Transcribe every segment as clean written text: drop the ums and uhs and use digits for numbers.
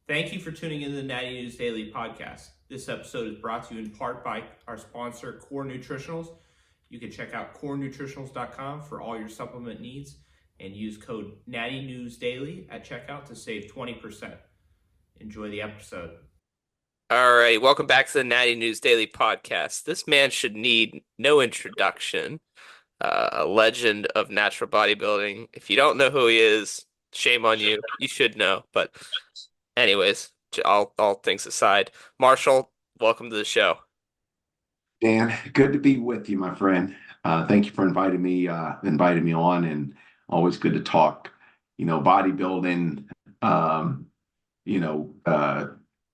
Thank you for tuning in to the Natty News Daily podcast. This episode is brought to you in part by our sponsor, Core Nutritionals. You can check out corenutritionals.com for all your supplement needs and use code Natty News Daily at checkout to save 20%. Enjoy the episode. All right, welcome back to the Natty News Daily podcast. This man should need no introduction. A legend of natural bodybuilding. If you don't know who he is, shame on you. You should know. But anyways, all things aside, Marshall, welcome to the show. Dan, good to be with you, my friend. Thank you for inviting me on, and always good to talk, bodybuilding, um, you know, uh,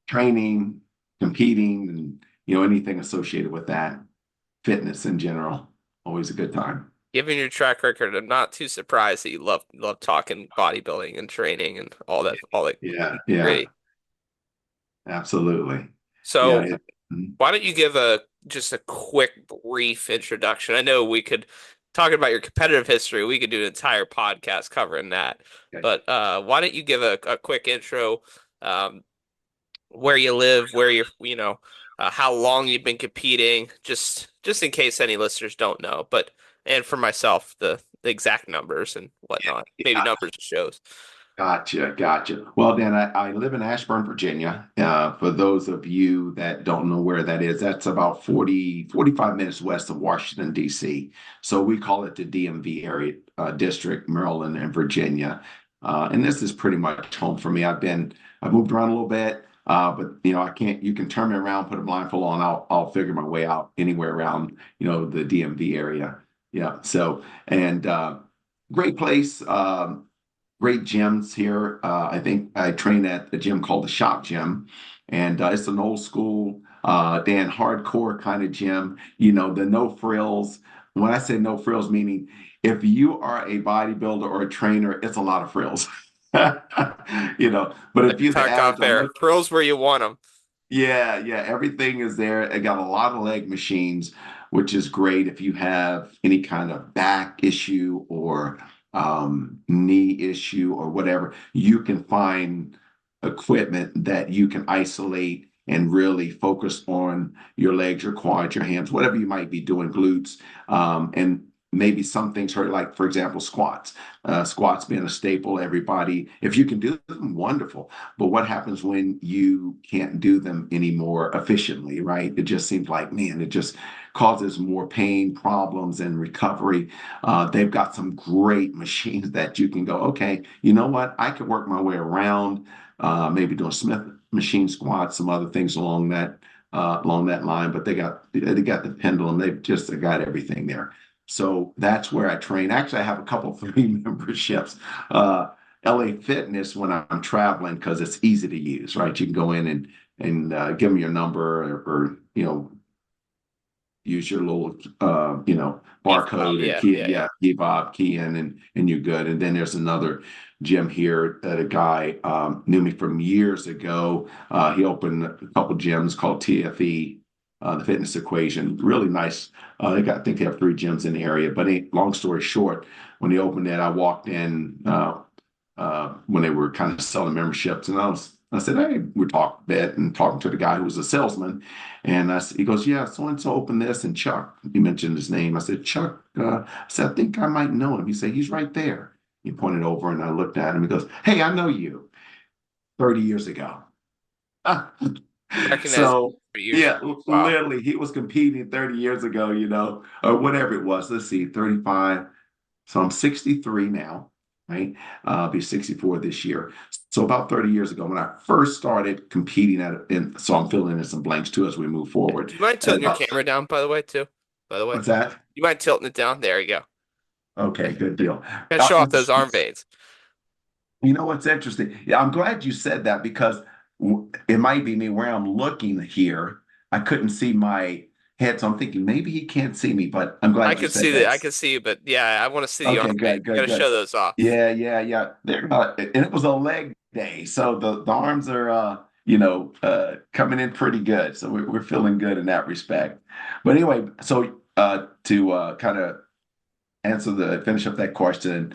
training, competing, and anything associated with that, fitness in general. Always a good time. Given your track record, I'm not too surprised that you love talking bodybuilding and training and all that Yeah, yeah, great. absolutely. Yeah, So why don't you give just a quick brief introduction? I know we could talking about your competitive history, we could do an entire podcast covering that. okay. But why don't you give a quick intro, um, where you live, where how long you've been competing, just in case any listeners don't know. But and for myself, the exact numbers and whatnot, maybe Yeah. numbers of shows. Gotcha. Well, Dan, I live in Ashburn, Virginia. For those of you that don't know where that is, that's about 45 minutes west of Washington, D.C. So we call it the DMV area, district, Maryland and Virginia. And this is pretty much home for me. I've moved around a little bit, but you can turn me around, put a blindfold on, I'll figure my way out anywhere around, the DMV area. Yeah. So, and great place. Great gyms here. I think I train at a gym called the Shop Gym, and it's an old school, Dan, hardcore kind of gym. The no frills. When I say no frills, meaning if you are a bodybuilder or a trainer, it's a lot of frills. But Like if we you're the talked average, off air, pearls where you want them. yeah, everything is there. I got a lot of leg machines, which is great if you have any kind of back issue or knee issue or whatever. You can find equipment that you can isolate and really focus on your legs, your quads, your hands, whatever you might be doing, glutes, and maybe some things hurt, like for example, squats. Squats being a staple, everybody, if you can do them, wonderful. But what happens when you can't do them anymore efficiently, right? It just seems like, man, it just causes more pain, problems, and recovery. They've got some great machines that you can go, okay, you know what? I could work my way around, maybe doing Smith machine squats, some other things along that line. But they got the pendulum. They've just got everything there. So that's where I train. Actually, I have a couple free memberships. LA Fitness when I'm traveling because it's easy to use, right? You can go in and give them your number or use your little Oh, barcode and yeah, key, yeah, yeah. yeah, key in and you're good. And then there's another gym here that a guy knew me from years ago. He opened a couple gyms called TFE, the Fitness Equation. Really nice. I think they have 3 gyms in the area. But long story short, when he opened it, I walked in when they were kind of selling memberships, and I said, hey, we're talking a bit and talking to the guy who was a salesman. And he goes, yeah, so and so opened this. And Chuck, he mentioned his name. I said, Chuck, I said, I think I might know him. He said, he's right there. He pointed over and I looked at him. He goes, hey, I know you 30 years ago. Recognize So, for years. yeah, Wow. literally, he was competing 30 years ago, or whatever it was. Let's see, 35. So I'm 63 now, right? I'll be 64 this year. So about 30 years ago, when I first started competing so I'm filling in some blanks too as we move forward. Do you mind At tilting your about, camera down, by the way, too? By the way, what's that? you mind tilting it down? There you go. Okay, good deal. Gotta Uh, show off those arm veins. You know what's interesting? Yeah, I'm glad you said that because it might be me where I'm looking here. I couldn't see my head, so I'm thinking maybe he can't see me, but I'm glad you said that. I can see you, but yeah, I want to see the arm Okay, veins. good, You good, gotta good. show those off. Yeah. And it was a leg day, so the arms are coming in pretty good. So we're feeling good in that respect. But anyway, so to kind of finish up that question,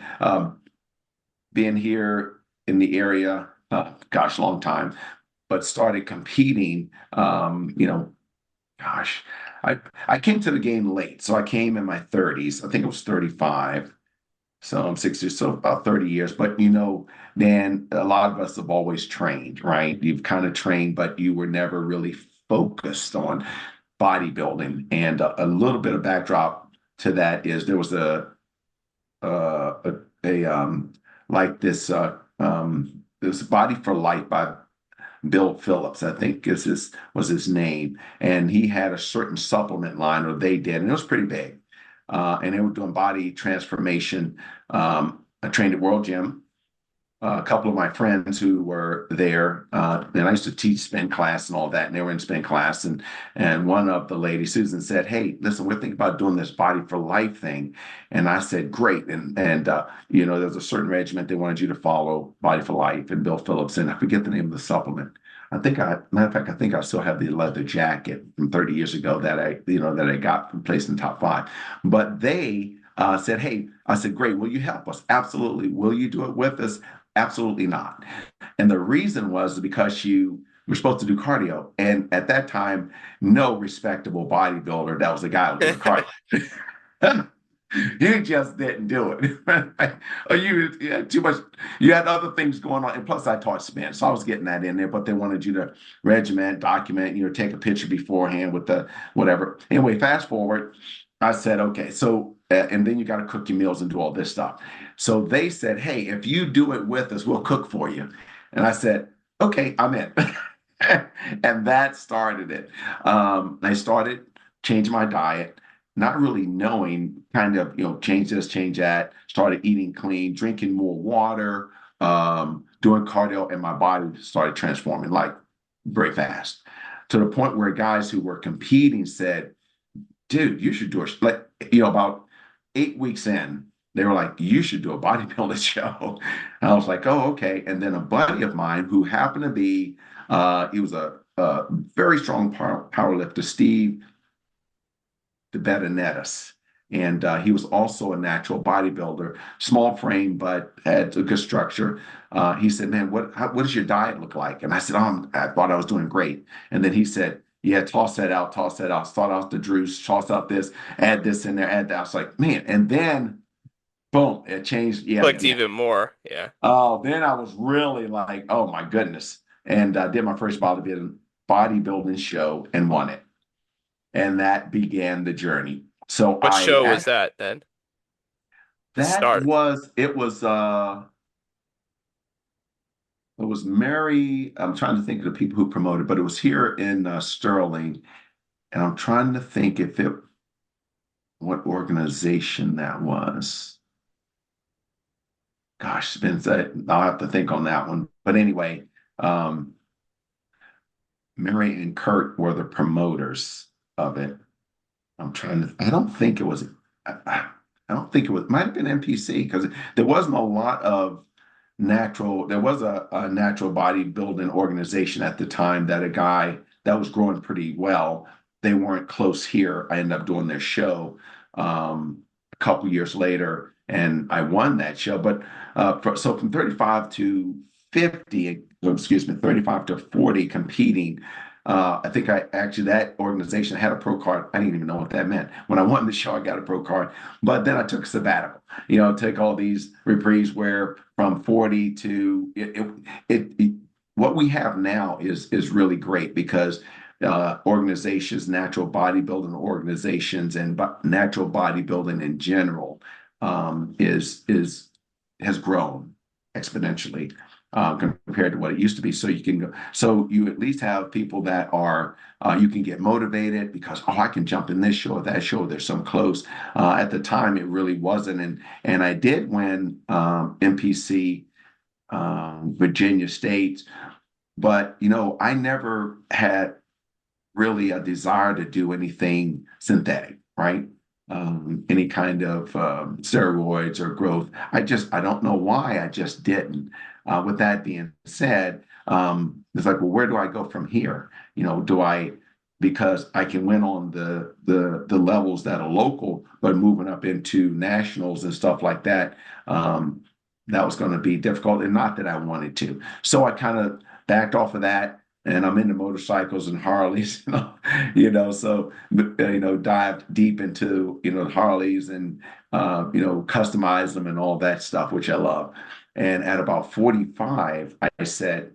being here in the area, gosh, long time, but started competing. Gosh, I came to the game late, so I came in my 30s. I think it was 35. So I'm 60, so about 30 years. But Dan, a lot of us have always trained, right? You've kind of trained, but you were never really focused on bodybuilding. And a little bit of backdrop to that is there was a like this Body for Life by Bill Phillips, I think was his name, and he had a certain supplement line, or they did, and it was pretty big. And they were doing body transformation. I trained at World Gym. A couple of my friends who were there, and I used to teach spin class and all that, and they were in spin class. And one of the ladies, Susan, said, "Hey, listen, we're thinking about doing this Body for Life thing." And I said, "Great." And there's a certain regiment they wanted you to follow, Body for Life, and Bill Phillips, and I forget the name of the supplement. Matter of fact, I think I still have the leather jacket from 30 years ago that I got from placed in top 5. But they said, "Hey," I said, "Great, will you help us?" "Absolutely." "Will you do it with us?" "Absolutely not." And the reason was because you were supposed to do cardio. And at that time, no respectable bodybuilder that was a guy who was doing cardio. You just didn't do it. Or you had too much, you had other things going on. And plus, I taught spin. So I was getting that in there, but they wanted you to regiment, document, take a picture beforehand with the whatever. Anyway, fast forward, I said, okay, so, and then you got to cook your meals and do all this stuff. So they said, "Hey, if you do it with us, we'll cook for you." And I said, "Okay, I'm in." And that started it. I started changing my diet, not really knowing, kind of, change this, change that, started eating clean, drinking more water, doing cardio, and my body started transforming like very fast, to the point where guys who were competing said, "Dude, you should do it." Like, about 8 weeks in, they were like, "You should do a bodybuilding show." And I was like, "Oh, okay." And then a buddy of mine who happened to be, he was a very strong power lifter, Steve DeBettanetis. And he was also a natural bodybuilder, small frame, but had a good structure. He said, "Man, what does your diet look like?" And I said, "Oh, I thought I was doing great." And then he said, "Yeah, toss that out, start out the juice, toss out this, add this in there, add that." I was like, "Man." And then, boom, it changed. Yeah, Clicked even more. Yeah. oh, then I was really like, "Oh my goodness." And I did my first bodybuilding show and won it. And that began the journey. So What show was that then? The that start. was it was Mary. I'm trying to think of the people who promoted, but it was here in Sterling, and I'm trying to think what organization that was. Gosh, it's been I'll have to think on that one. But anyway, um, Mary and Kurt were the promoters of it. I don't think it was. I don't think it was. Might have been NPC, because there wasn't a lot of natural. There was a natural bodybuilding organization at the time, that a guy that was growing pretty well. They weren't close here. I ended up doing their show a couple years later, and I won that show. But so from 35 to 50, excuse me, 35 to 40 competing. I think that organization had a pro card. I didn't even know what that meant. When I won the show, I got a pro card. But then I took a sabbatical, take all these reprieves, where from 40 to what we have now is really great, because organizations, natural bodybuilding organizations, and natural bodybuilding in general has grown exponentially compared to what it used to be. So you at least have people that are, you can get motivated because, "Oh, I can jump in this show or that show. There's some close." At the time, it really wasn't. And I did win NPC Virginia State, but I never had really a desire to do anything synthetic, right? Any kind of steroids or growth. I don't know why, I just didn't. With that being said, it's like, well, where do I go from here? Because I can win on the levels that are local, but moving up into nationals and stuff like that, that was going to be difficult, and not that I wanted to. So I kind of backed off of that, and I'm into motorcycles and Harleys, so dived deep into Harleys and customize them and all that stuff, which I love. And at about 45, I said,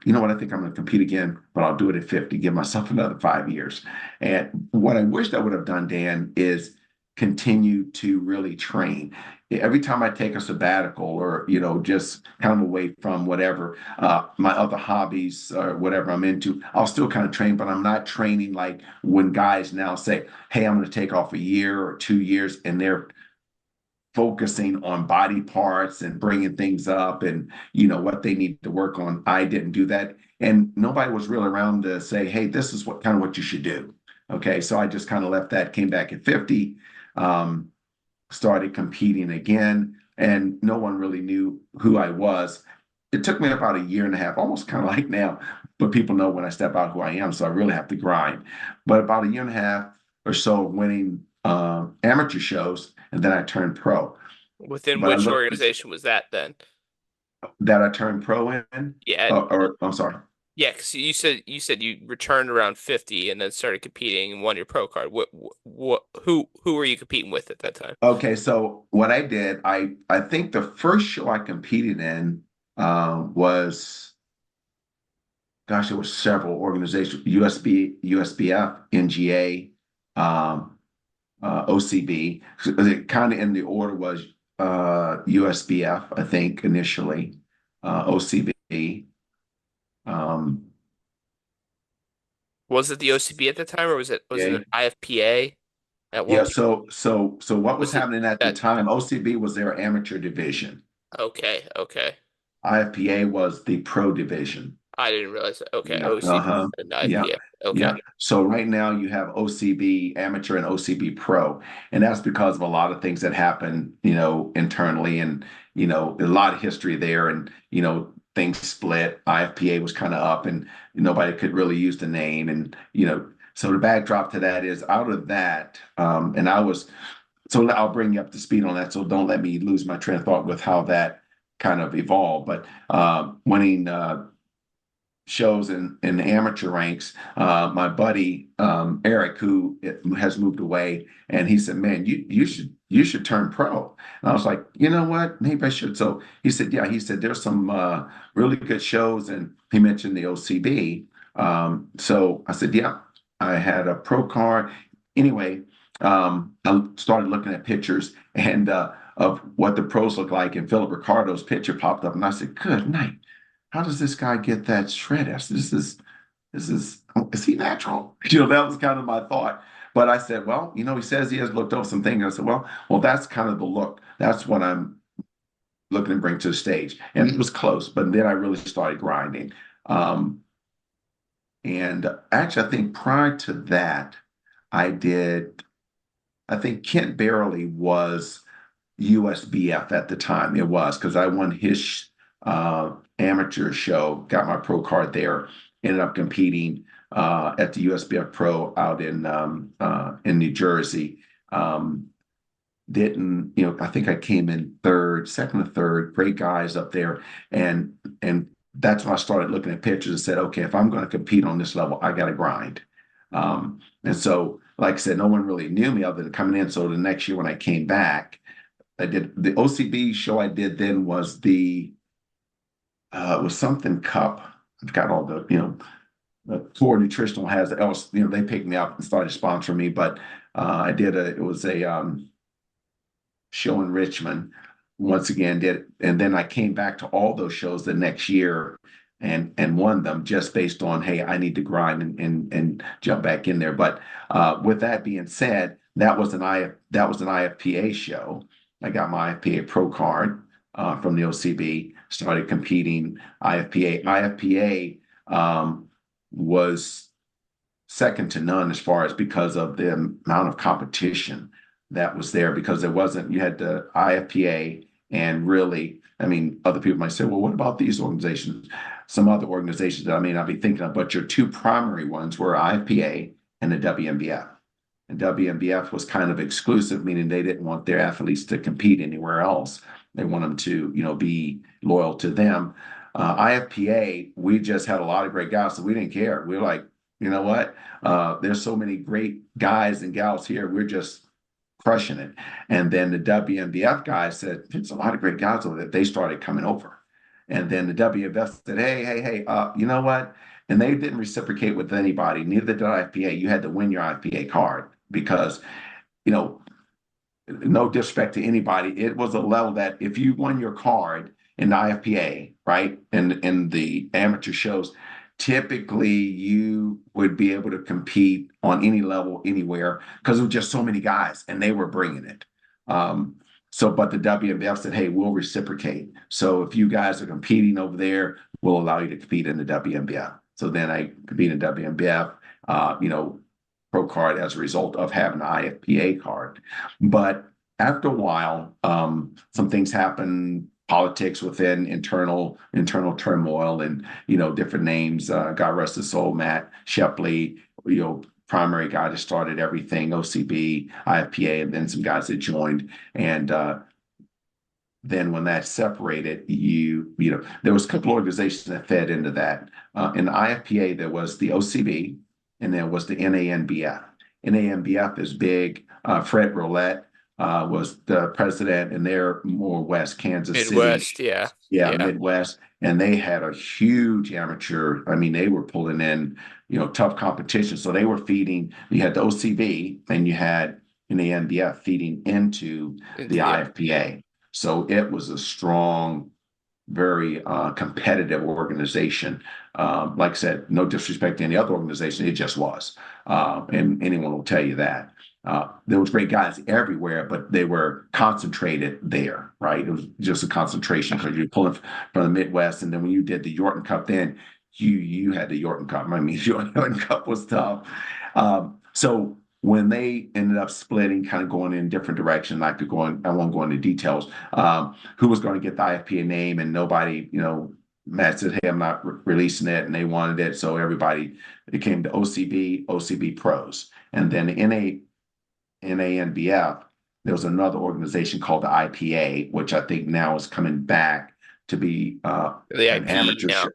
you know what, I think I'm going to compete again, but I'll do it at 50, give myself another 5 years. And what I wished I would have done, Dan, is continue to really train. Every time I take a sabbatical or, just kind of away from whatever, my other hobbies or whatever I'm into, I'll still kind of train, but I'm not training like when guys now say, hey, I'm going to take off a year or 2 years, and they're focusing on body parts and bringing things up and what they need to work on. I didn't do that, and nobody was really around to say, hey, this is what you should do. Okay, so I just kind of left that, came back at 50, started competing again, and no one really knew who I was. It took me about a year and a half, almost kind of like now, but people know when I step out who I am, so I really have to grind. But about a year and a half or so winning amateur shows, and then I turned pro. Within But which organization was that then? that I turned pro in, Yeah, or I'm sorry. yeah, because you said you returned around 50 and then started competing and won your pro card. Who were you competing with at that time? Okay, so what I did, I think the first show I competed in was, gosh, it was several organizations: USB, USBF, NGA, OCB. It kind of in the order was USBF, I think, initially, OCB. Was it the OCB at the time, or was it Yeah. an IFPA at one Yeah, point? so what was Was it happening at the that? time? OCB was their amateur division. Okay, okay. IFPA was the pro division. I didn't realize that. Okay, Yeah. OCB Uh-huh. and Yeah. IFPA. Okay. Yeah. So right now you have OCB amateur and OCB pro. And that's because of a lot of things that happen, internally, and, a lot of history there, and, things split. IFPA was kind of up, and nobody could really use the name. And, so the backdrop to that is out of that. And so I'll bring you up to speed on that. So don't let me lose my train of thought with how that kind of evolved. But winning shows in the amateur ranks, my buddy Eric, who has moved away, and he said, "Man, you should turn pro." And I was like, "You know what? Maybe I should." So he said, "Yeah." He said, "There's some really good shows," and he mentioned the OCB. So I said, "Yeah." I had a pro card. Anyway, I started looking at pictures and of what the pros look like, and Philip Ricardo's picture popped up, and I said, "Good night. How does this guy get that shred?" Is he natural? That was kind of my thought. But I said, well, he says he has looked over some things. I said, well, that's kind of the look. That's what I'm looking to bring to the stage. And it was close, but then I really started grinding. And actually, I think prior to that, I think Kent Barely was USBF at the time. It was because I won his amateur show, got my pro card there, ended up competing at the USBF Pro out in New Jersey. Didn't I think I came in second or third. Great guys up there, and that's when I started looking at pictures and said, okay, if I'm going to compete on this level, I got to grind. And so, like I said, no one really knew me other than coming in. So the next year when I came back, I did the OCB show. I did then was it was something Cup. I've got all the Core Nutritional has else. They picked me up and started sponsoring me. But I did it was a show in Richmond. Once again, and then I came back to all those shows the next year and won them just based on, hey, I need to grind and jump back in there. But with that being said, that was an IFPA show. I got my IFPA Pro card from the OCB, started competing IFPA. IFPA was second to none as far as because of the amount of competition that was there, because you had the IFPA and really, other people might say, well, what about these organizations? Some other organizations that I may not be thinking of, but your two primary ones were IFPA and the WNBF. And WNBF was kind of exclusive, meaning they didn't want their athletes to compete anywhere else. They want them to, be loyal to them. IFPA, we just had a lot of great guys, so we didn't care. We were like, you know what? There's so many great guys and gals here. We're just crushing it. And then the WMBF guys said, there's a lot of great guys over there. They started coming over. And then the WMBF said, hey, you know what? And they didn't reciprocate with anybody. Neither did IFPA. You had to win your IFPA card because, you know, no disrespect to anybody, it was a level that if you won your card in the IFPA, right, and in the amateur shows, typically you would be able to compete on any level anywhere because there were just so many guys and they were bringing it. But the WMBF said, hey, we'll reciprocate. So if you guys are competing over there, we'll allow you to compete in the WMBF. So then I compete in WMBF, pro card as a result of having an IFPA card. But after a while, some things happen, politics within internal turmoil, and different names. God rest his soul, Matt Shepley, primary guy that started everything, OCB, IFPA, and then some guys that joined. And then when that separated, there was a couple organizations that fed into that. In the IFPA, there was the OCB, and there was the NANBF. NANBF is big. Fred Roulette was the president, and they're more West Kansas Midwest, City. yeah. Midwest. And they had a huge amateur. I mean, they were pulling in, tough competition. So they were feeding. You had the OCB, and you had NANBF feeding into the IFPA. So it was a strong, very competitive organization. Like I said, no disrespect to any other organization, it just was. And anyone will tell you that. There was great guys everywhere, but they were concentrated there, right? It was just a concentration because you're pulling from the Midwest. And then when you did the Yorton Cup, then you had the Yorton Cup. I mean, Yorton Cup was tough. So when they ended up splitting, kind of going in different directions, I won't go into details, who was going to get the IFPA name, and nobody, Matt said, hey, I'm not releasing it, and they wanted it. So it came to OCB Pros. And then NANBF, there was another organization called the IPA, which I think now is coming back to be an amateur show.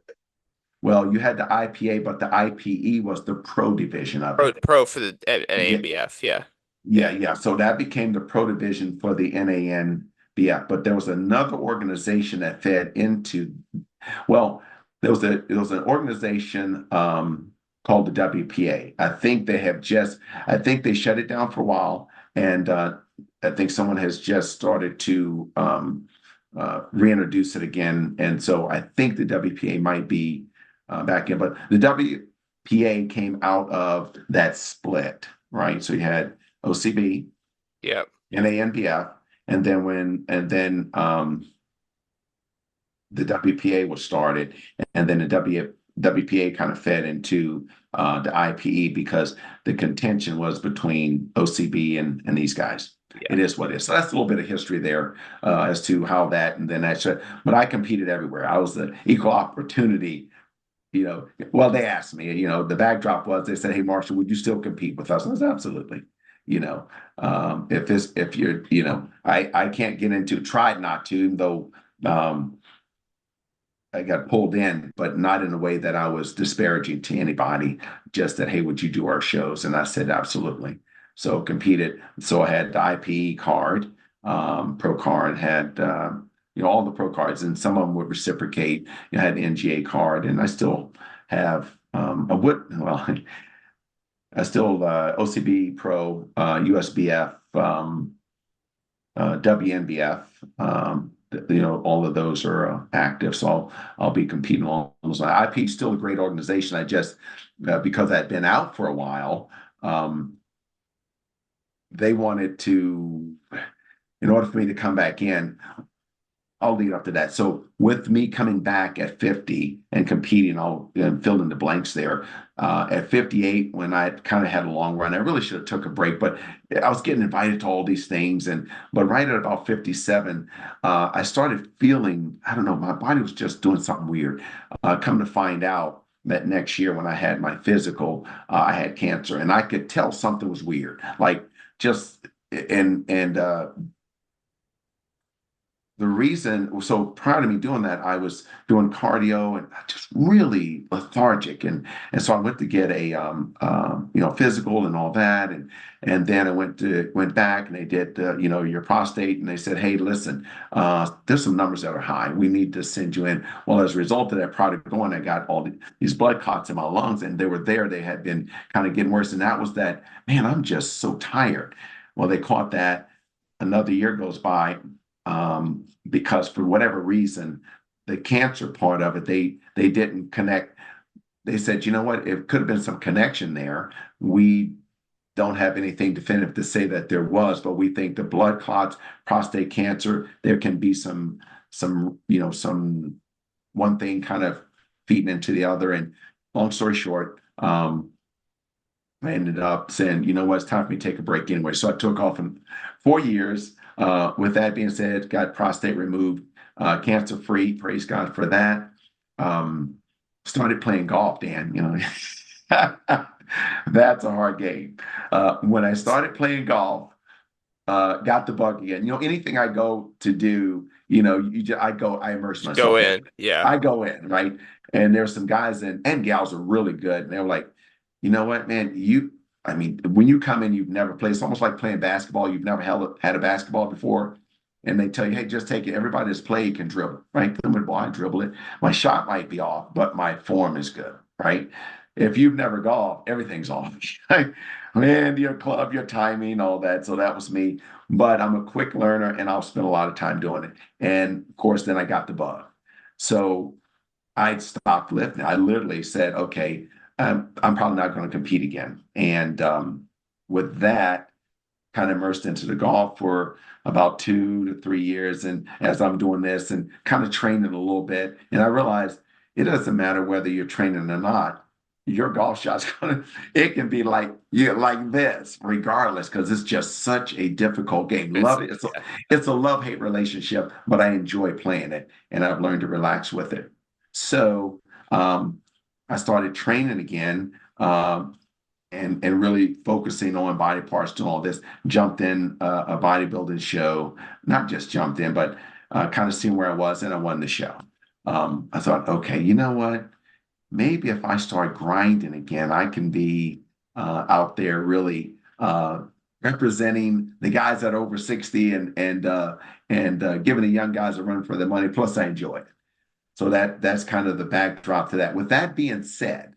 Well, you had the IPA, but the IPE was the pro division of it. Pro for the NANBF, yeah. Yeah. So that became the pro division for the NANBF. But there was another organization that fed into, there was an organization called the WPA. I think they shut it down for a while, and I think someone has just started to reintroduce it again. And so I think the WPA might be back in, but the WPA came out of that split, right? So you had OCB, NANBF, and then the WPA was started, and then the WPA kind of fed into the IPE because the contention was between OCB and these guys. Yeah. It is what it is. So that's a little bit of history there as to how that, and then but I competed everywhere. I was the equal opportunity. They asked me, the backdrop was, they said, hey, Marshall, would you still compete with us? And I said, absolutely. If you're, I can't get into, tried not to, even though I got pulled in, but not in a way that I was disparaging to anybody, just that, hey, would you do our shows? And I said, absolutely. So competed. So I had the IPE card, pro card, had, all the pro cards, and some of them would reciprocate. I had an NGA card, and I still have OCB Pro, USBF, WNBF. All of those are active, so I'll be competing along those lines. IP is still a great organization. I just because I'd been out for a while, they wanted to, in order for me to come back in. I'll lead up to that. So with me coming back at 50 and competing, I'll fill in the blanks there. At 58, when I kind of had a long run, I really should have took a break, but I was getting invited to all these things. But right at about 57, I started feeling, I don't know, my body was just doing something weird. Come to find out that next year when I had my physical, I had cancer, and I could tell something was weird. Like just, the reason, so prior to me doing that, I was doing cardio and just really lethargic, and so I went to get a physical and all that, and then I went back and they did your prostate, and they said, hey, listen, there's some numbers that are high. We need to send you in. Well, as a result of that product going, I got all these blood clots in my lungs, and they were there. They had been kind of getting worse, and that was that. Man, I'm just so tired. Well, they caught that. Another year goes by, because for whatever reason, the cancer part of it, they didn't connect. They said, you know what, it could have been some connection there. We don't have anything definitive to say that there was, but we think the blood clots, prostate cancer, there can be some one thing kind of feeding into the other. And long story short, I ended up saying, you know what, it's time for me to take a break anyway. So I took off in 4 years. With that being said, got prostate removed, cancer free. Praise God for that. Started playing golf, Dan. That's a hard game. When I started playing golf, got the bug again. Anything I go to do, I immerse Just go myself in. in. Yeah. I go in, right? And there's some guys and gals are really good. And they're like, you know what, man, I mean, when you come in, you've never played. It's almost like playing basketball. You've never had a basketball before. And they tell you, hey, just take it. Everybody that's played can dribble, right? Well, I dribble it. My shot might be off, but my form is good, right? If you've never golfed, everything's off. Man, your club, your timing, all that. So that was me. But I'm a quick learner and I'll spend a lot of time doing it. And of course, then I got the bug. So I stopped lifting. I literally said, okay, I'm probably not going to compete again. And with that, kind of immersed into the golf for about 2 to 3 years. And as I'm doing this and kind of training a little bit, and I realized it doesn't matter whether you're training or not. Your golf shot's it can be like this, regardless, because it's just such a difficult game. Love it. It's a love-hate relationship, but I enjoy playing it, and I've learned to relax with it. So I started training again, and really focusing on body parts, doing all this. Jumped in a bodybuilding show, not just jumped in, but kind of seeing where I was, and I won the show. I thought, okay, you know what? Maybe if I start grinding again, I can be out there really representing the guys that are over 60 and giving the young guys a run for their money. Plus, I enjoy it. So that's kind of the backdrop to that. With that being said,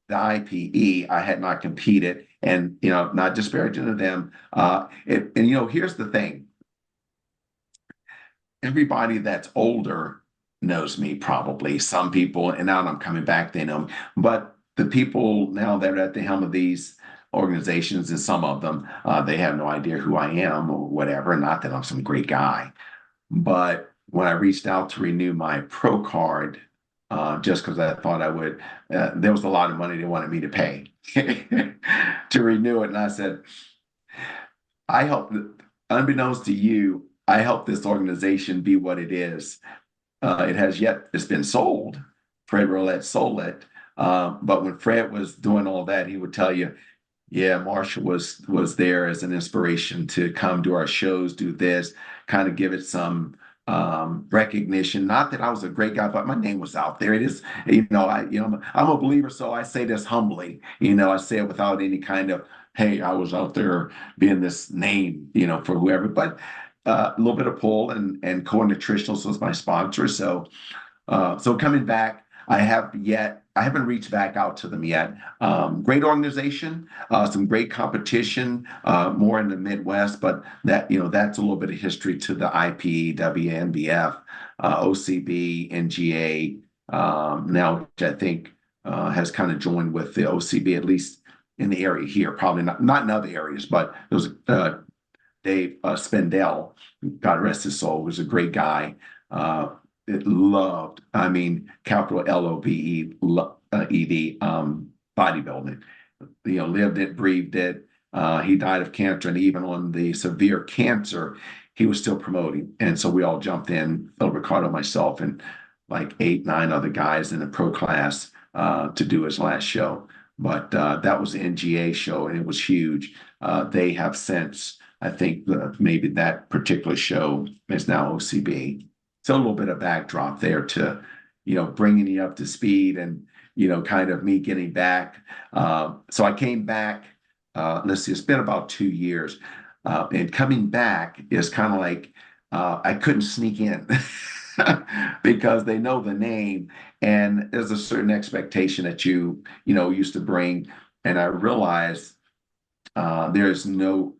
the IPE, I had not competed, and not disparaging to them. Here's the thing: everybody that's older knows me, probably. Some people, and now that I'm coming back, they know me. But the people now that are at the helm of these organizations, and some of them, they have no idea who I am or whatever. Not that I'm some great guy, but when I reached out to renew my pro card, just because I thought I would, there was a lot of money they wanted me to pay to renew it. And I said, I helped, unbeknownst to you, I helped this organization be what it is. It's been sold. Fred Roulette sold it. But when Fred was doing all that, he would tell you, yeah, Marshall was there as an inspiration to come to our shows, do this, kind of give it some recognition. Not that I was a great guy, but my name was out there. It is, I'm a believer, so I say this humbly. I say it without any kind of, hey, I was out there being this name, for whoever. But a little bit of pull, and Core Nutritionals was my sponsor. So coming back, I haven't reached back out to them yet. Great organization, some great competition, more in the Midwest, but that's a little bit of history to the IPE, WNBF, OCB, NGA, now, which I think has kind of joined with the OCB, at least in the area here, probably not in other areas, but there was Dave Spendell, God rest his soul, was a great guy. Loved, I mean, capital LOVE, ED, bodybuilding. Lived it, breathed it. He died of cancer, and even on the severe cancer, he was still promoting. And so we all jumped in, Phil Ricardo, myself, and like 8, 9 other guys in the pro class to do his last show. But that was the NGA show, and it was huge. They have since, I think maybe that particular show is now OCB. still a little bit of backdrop there to, bringing you up to speed and, kind of me getting back. So I came back, let's see, it's been about 2 years. And coming back is kind of like I couldn't sneak in because they know the name and there's a certain expectation that used to bring. And I realized there's no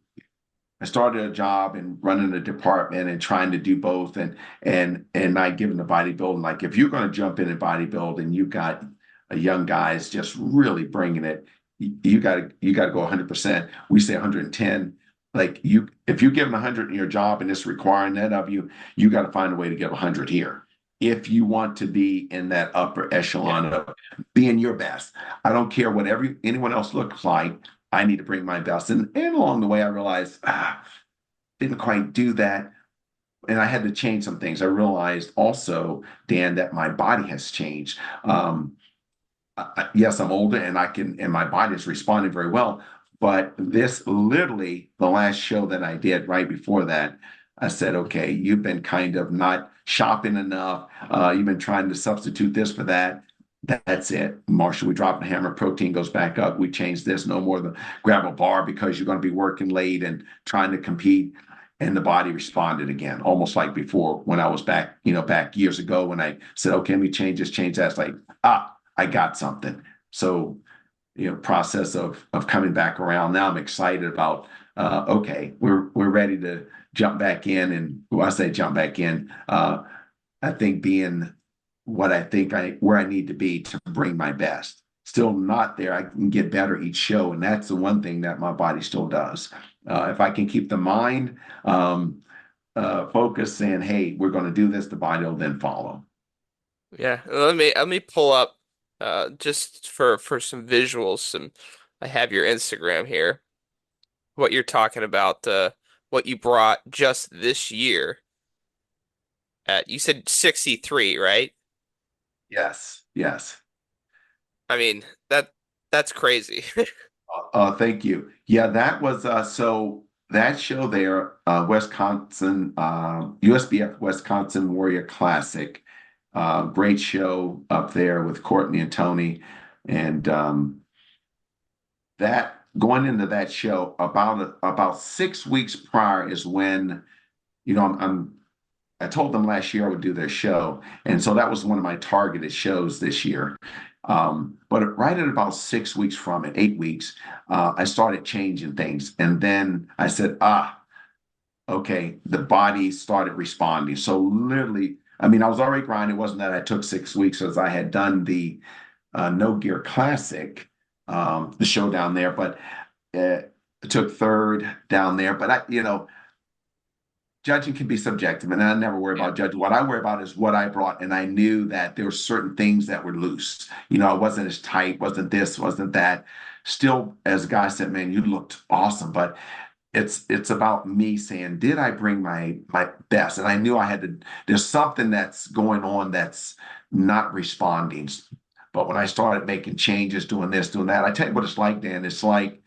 I started a job and running a department and trying to do both and not giving the bodybuilding. Like if you're going to jump in and bodybuild and you got a young guys just really bringing it, you got to go 100%. We say 110. Like if you give them 100 in your job and it's requiring that of you, you got to find a way to give 100 here. If you want to be in that upper echelon of being your best, I don't care what anyone else looks like. I need to bring my best. And along the way, I realized, didn't quite do that. And I had to change some things. I realized also, Dan, that my body has changed. Yes, I'm older and my body is responding very well. But this literally, the last show that I did right before that, I said, okay, you've been kind of not shopping enough. You've been trying to substitute this for that. That's it. Marshall, we drop the hammer, protein goes back up. We change this, no more the grab a bar because you're going to be working late and trying to compete. And the body responded again, almost like before when I was back years ago when I said, okay, let me change this, change that. It's like, I got something. So, process of coming back around. Now I'm excited about, okay, we're ready to jump back in. And when I say jump back in, I think being what I think where I need to be to bring my best. Still not there. I can get better each show. And that's the one thing that my body still does. If I can keep the mind focused saying, hey, we're going to do this, the body will then follow. Yeah, let me pull up just for some visuals. I have your Instagram here. What you're talking about, what you brought just this year you said 63, right? Yes. I mean, that's crazy. Thank you. Yeah, that was so that show there, Wisconsin, USBF Wisconsin Warrior Classic. Great show up there with Courtney and Tony. And that going into that show about 6 weeks prior is when, I told them last year I would do their show. And so that was one of my targeted shows this year. But right at about 6 weeks from it, 8 weeks, I started changing things. And then I said, okay, the body started responding. So literally, I mean, I was already grinding. It wasn't that I took 6 weeks as I had done the No Gear Classic, the show down there, but I took third down there. But judging can be subjective, and I never worry about judging. What I worry about is what I brought, and I knew that there were certain things that were loose. I wasn't as tight, wasn't this, wasn't that. Still, as a guy said, man, you looked awesome, but it's about me saying, did I bring my best? And I knew I had to. There's something that's going on that's not responding. But when I started making changes, doing this, doing that, I tell you what it's like, Dan. It's like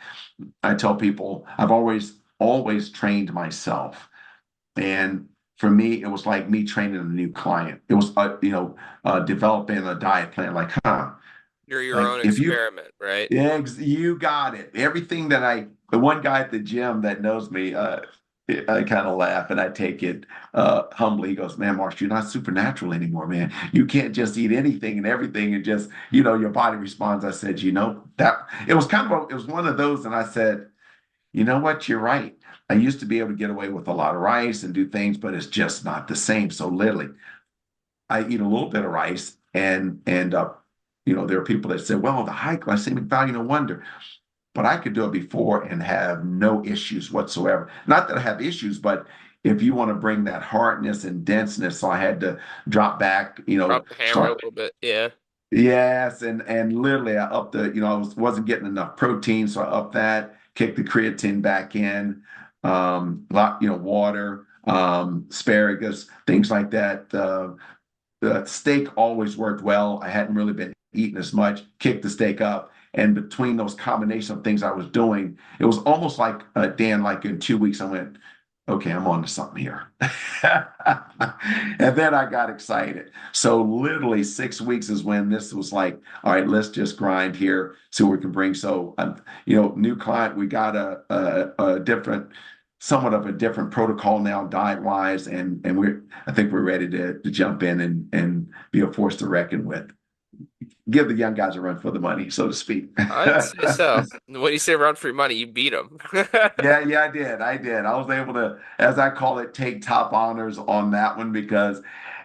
I tell people, I've always trained myself. And for me, it was like me training a new client. It was, developing a diet plan. Like, You're your like own if you, experiment, right? yeah, you got it. Everything the one guy at the gym that knows me, I kind of laugh and I take it humbly. He goes, man, Marsh, you're not supernatural anymore, man. You can't just eat anything and everything and just, your body responds. I said, that it was it was one of those. And I said, you know what? You're right. I used to be able to get away with a lot of rice and do things, but it's just not the same. So literally, I eat a little bit of rice and there are people that say, well, the high glycemic value, no wonder. But I could do it before and have no issues whatsoever. Not that I have issues, but if you want to bring that hardness and denseness, so I had to drop back, Drop the hammer a little bit, yeah. Yes, and literally I upped I wasn't getting enough protein, so I upped that, kicked the creatine back in, water, asparagus, things like that. The steak always worked well. I hadn't really been eating as much, kicked the steak up. And between those combination of things I was doing, it was almost like, Dan, like in 2 weeks, I went, okay, I'm on to something here. And then I got excited. So literally 6 weeks is when this was like, all right, let's just grind here, see what we can bring. So, new client, we got a different, somewhat of a different protocol now, diet wise, and I think we're ready to jump in and be a force to reckon with. Give the young guys a run for the money, so to speak. I'd say so. When you say run for your money, you beat them. Yeah, I did. I did. I was able to, as I call it, take top honors on that one because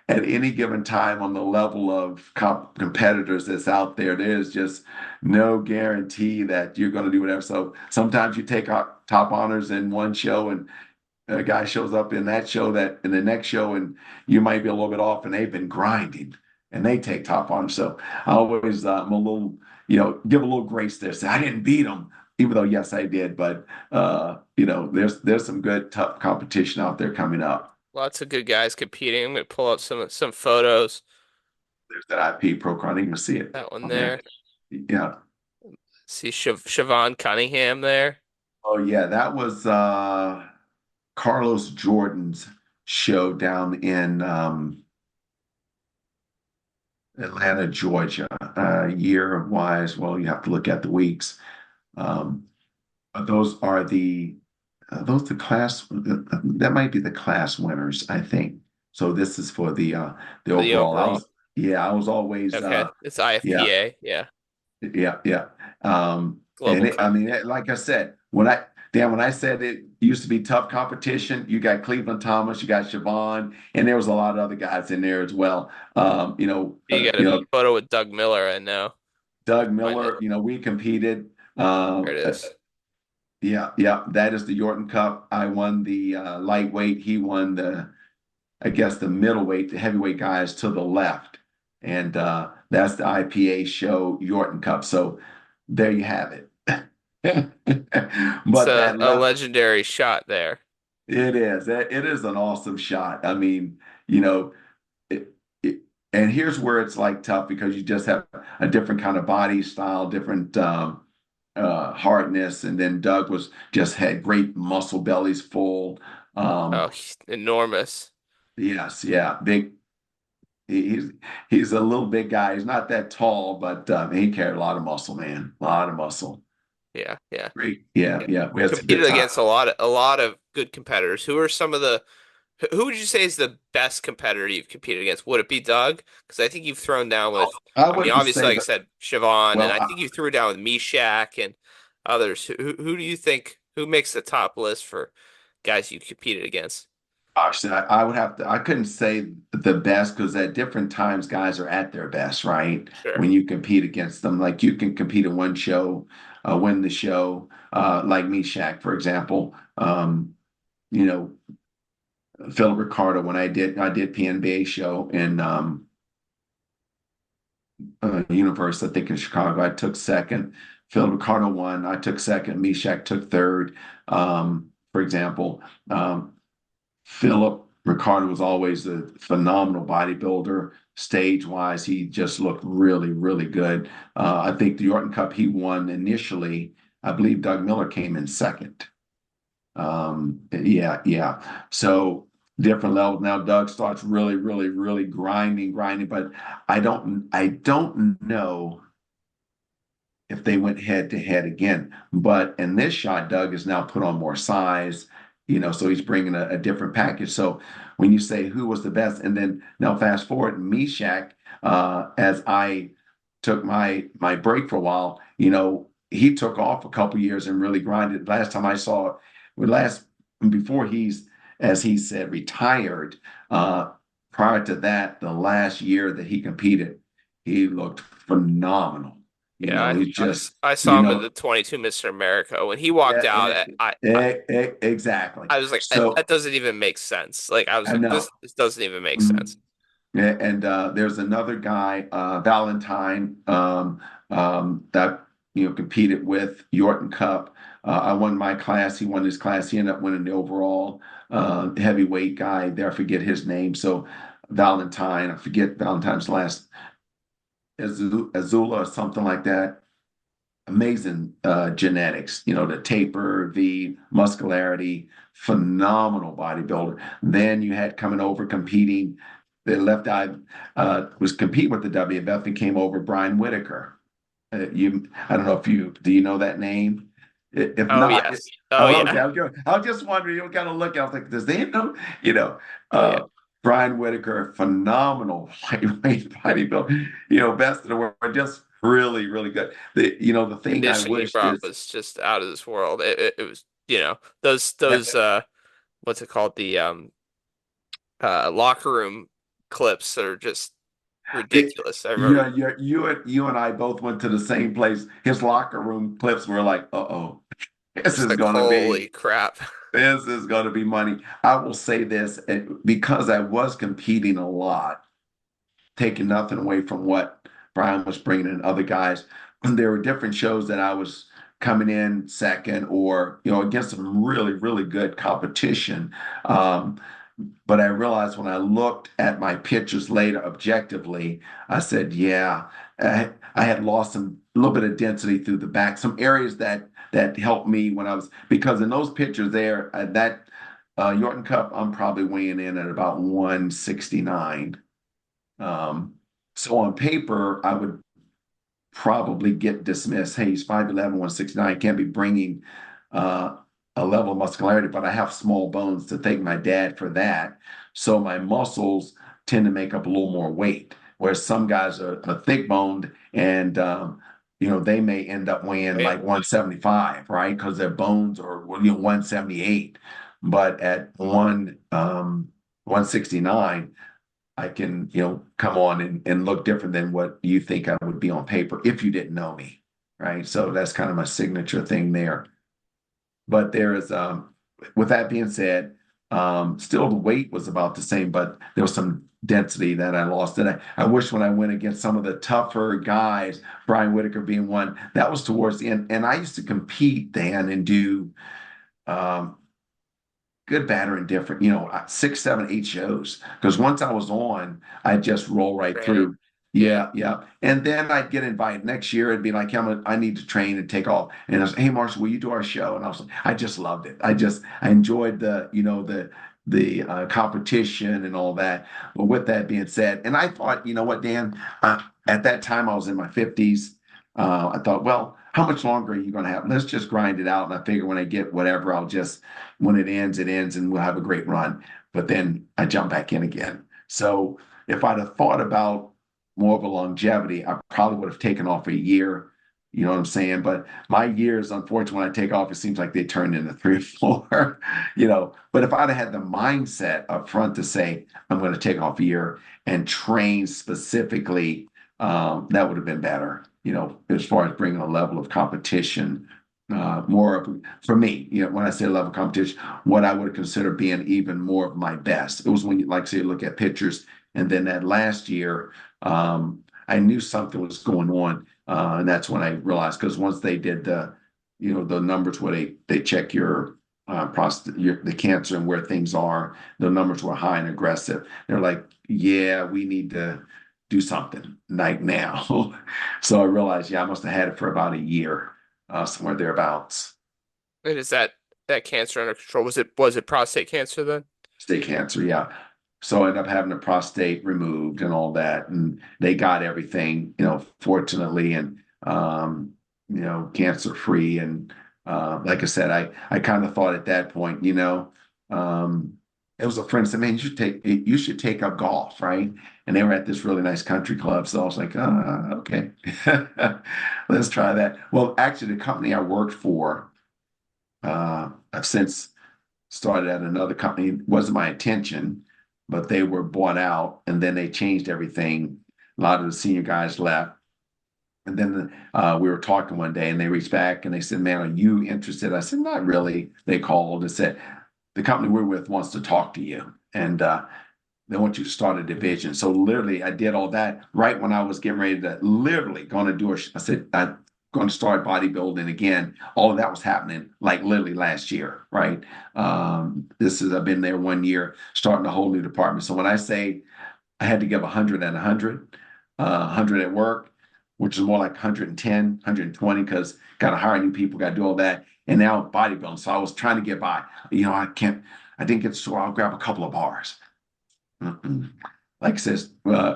at any given time on the level of competitors that's out there, there's just no guarantee that you're going to do whatever. So sometimes you take top honors in one show and a guy shows up in that show that in the next show and you might be a little bit off and they've been grinding and they take top honors. So I always I'm a little, give a little grace there. Say I didn't beat them, even though yes I did, but there's some good tough competition out there coming up. Lots of good guys competing. I'm gonna pull up some photos. There's that IP Pro Con. You can see it That one on there. there. Yeah. See Siobhan Cunningham there. Oh yeah, that was Carlos Jordan's show down in Atlanta, Georgia. Year wise, well, you have to look at the weeks. Um, those are the class that might be the class winners, I think. So this is for the For the overall. overall. I was always Okay, it's yeah, IFPA. Yeah, yeah. global I mean, competition. like I said, when I said it used to be tough competition, you got Cleveland Thomas, you got Siobhan, and there was a lot of other guys in there as well. You got a photo with Doug Miller, I know. Doug Find it. Miller, we competed. There it is. Yeah, that is the Yorton Cup. I won the lightweight. He won I guess, the middleweight, the heavyweight guys to the left. And that's the IPA show Yorton Cup. So there you have it. It's But that a left, legendary shot there. it is. It is an awesome shot. I mean, it, it, and here's where it's like tough because you just have a different kind of body style, different hardness. And then Doug was just had great muscle bellies full. Oh, Um, enormous. yes, yeah, big. He's he's a little big guy. He's not that tall, but he carried a lot of muscle, man. A lot of muscle. Yeah, yeah. Great. Yeah. We had some good Competed time. against a lot of good competitors. Who are some of the who would you say is the best competitor you've competed against? Would it be Doug? Because I think you've thrown down with, I I mean, wouldn't obviously, say like I that. said, Siobhan, and Well, I think you threw down with Mishak and others. Who do you think who makes the top list for guys you competed against? gosh, I would have to. I couldn't say the best because at different times, guys are at their best, right? Sure. When you compete against them, like you can compete in one show, win the show, like me, Shaq, for example. You know, Philip Ricardo when I did PNBA show in Universe, I think in Chicago. I took second. Phil Ricardo won. I took second. Mishak took third. For example, Philip Ricardo was always a phenomenal bodybuilder. Stage wise, he just looked really, really good. I think the Yorton Cup he won initially. I believe Doug Miller came in second. Yeah. So different levels. Now Doug starts really, really, really grinding, but I don't know if they went head to head again. But in this shot, Doug has now put on more size, so he's bringing a different package. So when you say who was the best, and then now fast forward, Mishak, as I took my break for a while, he took off a couple years and really grinded. Last time I saw, last before he's, as he said, retired. Prior to that, the last year that he competed, he looked phenomenal. Yeah, He just, I saw you him at know, the 22 Mr. America when he walked out. exactly. I was like, So that doesn't even make sense. Like I was I like, know. this doesn't even make Mhm. sense. And there's another guy, Valentine, that competed with Yorton Cup. I won my class. He won his class. He ended up winning the overall heavyweight guy. There, I forget his name. So Valentine, I forget Valentine's last, Azula or something like that. amazing genetics, the taper, the muscularity, phenomenal bodybuilder. Then you had coming over competing, the left eye was competing with the WBF and came over Brian Whitaker. I don't know if do you know that name? If Oh not, yes. Oh oh, okay. yeah. I was just wondering, kind of look, I was like, does they know? You know, Oh yeah. uh, Brian Whitaker, phenomenal lightweight bodybuilder, best in the world, just really, really good. The thing I Conditioning he wished brought is was just out of this world. It was, that those what's it called? The locker room clips are just it, ridiculous. I remember. you and I both went to the same place. His locker room clips were like, uh-oh, this Just is like, gonna holy be crap. this is gonna be money. I will say this, because I was competing a lot, taking nothing away from what Brian was bringing in other guys. And there were different shows that I was coming in second or, against some really, really good competition. Um, but I realized when I looked at my pictures later objectively, I said, yeah, I had lost a little bit of density through the back, some areas that helped me when I was, because in those pictures there, that Yorton Cup, I'm probably weighing in at about 169. Um, so on paper, I would probably get dismissed. Hey, he's 5'11", 169, can't be bringing uh, a level of muscularity, but I have small bones to thank my dad for that. So my muscles tend to make up a little more weight, whereas some guys are thick boned and they may end up weighing Yeah. like 175, right? Because their bones are 178. But at 169, I can, come on and look different than what you think I would be on paper if you didn't know me, right? So that's kind of my signature thing there. But there is, with that being said, still the weight was about the same, but there was some density that I lost. And I wish when I went against some of the tougher guys, Brian Whitaker being one, that was towards the end. And I used to compete then and do um, good, bad, or indifferent, 6, 7, 8 shows. Because once I was on, I'd just roll right Training. through. Yeah. Yeah, yeah. And then I'd get invited next year. It'd be like, I need to train and take off. And I was, hey, Marshall, will you do our show? And I just loved it. I enjoyed the competition and all that. But with that being said, and I thought, you know what, Dan, at that time I was in my 50s. I thought, well, how much longer are you going to have? Let's just grind it out. And I figure when I get whatever, when it ends, and we'll have a great run. But then I jump back in again. So if I'd have thought about more of a longevity, I probably would have taken off a year. You know what I'm saying? But my years, unfortunately, when I take off, it seems like they turn into 3 or 4, But if I'd have had the mindset up front to say, I'm going to take off a year and train specifically, that would have been better, as far as bringing a level of competition more of, for me, when I say level of competition, what I would consider being even more of my best. It was when you, like, say, look at pictures, and then that last year, I knew something was going on, and that's when I realized, because once they did the numbers where they check your the cancer and where things are, the numbers were high and aggressive. They're like, yeah, we need to do something right now. So I realized, yeah, I must have had it for about a year, somewhere thereabouts. And is that cancer under control? Was it prostate cancer then? Prostate cancer, yeah. So I ended up having the prostate removed and all that, and they got everything, fortunately, and cancer free. And like I said, I kind of thought at that point, it was a friend said, "Man, you should take up golf, right?" And they were at this really nice country club, so I was like, okay, let's try that. Well, actually, the company I worked for, I've since started at another company. It wasn't my intention, but they were bought out and then they changed everything. A lot of the senior guys left. And then we were talking one day and they reached back and they said, "Man, are you interested?" I said, "Not really." They called and said, "The company we're with wants to talk to you. And they want you to start a division." So literally, I did all that right when I was getting ready to literally going to do I said, I'm going to start bodybuilding again. All of that was happening like literally last year, right? I've been there 1 year, starting a whole new department. So when I say I had to give 100 and 100, 100 at work, which is more like 110, 120, because got to hire new people, got to do all that. And now bodybuilding. So I was trying to get by. I didn't get so I'll grab a couple of bars. Mm-mm. Like I said,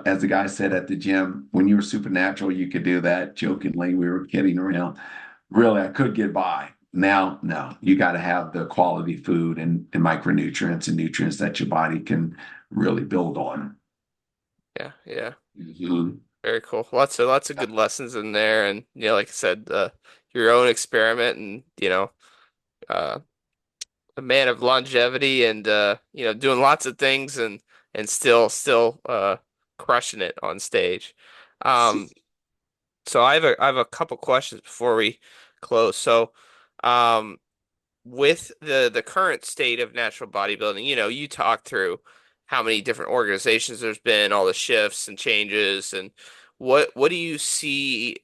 as the guy said at the gym, when you were supernatural, you could do that. Jokingly, we were kidding around. Really, I could get by. Now, no, you got to have the quality food and micronutrients and nutrients that your body can really build on. Yeah, yeah. Mhm. Very cool. Lots of good lessons in there, and like I said, your own experiment, and uh, a man of longevity, and doing lots of things, and still crushing it on stage. Um, so I have a couple questions before we close. So, um, with the current state of natural bodybuilding, you talk through how many different organizations there's been, all the shifts and changes, and what do you see?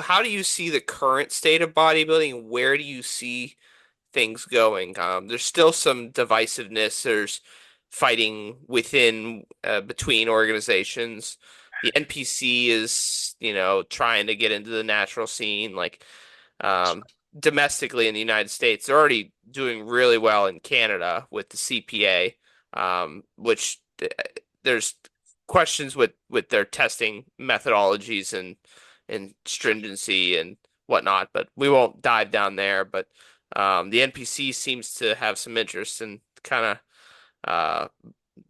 How do you see the current state of bodybuilding? Where do you see things going? There's still some divisiveness. There's fighting within between organizations. The NPC is, trying to get into the natural scene. Like, um, domestically in the United States. They're already doing really well in Canada with the CPA, which there's questions with their testing methodologies and stringency and whatnot, but we won't dive down there. But the NPC seems to have some interest in kind of uh,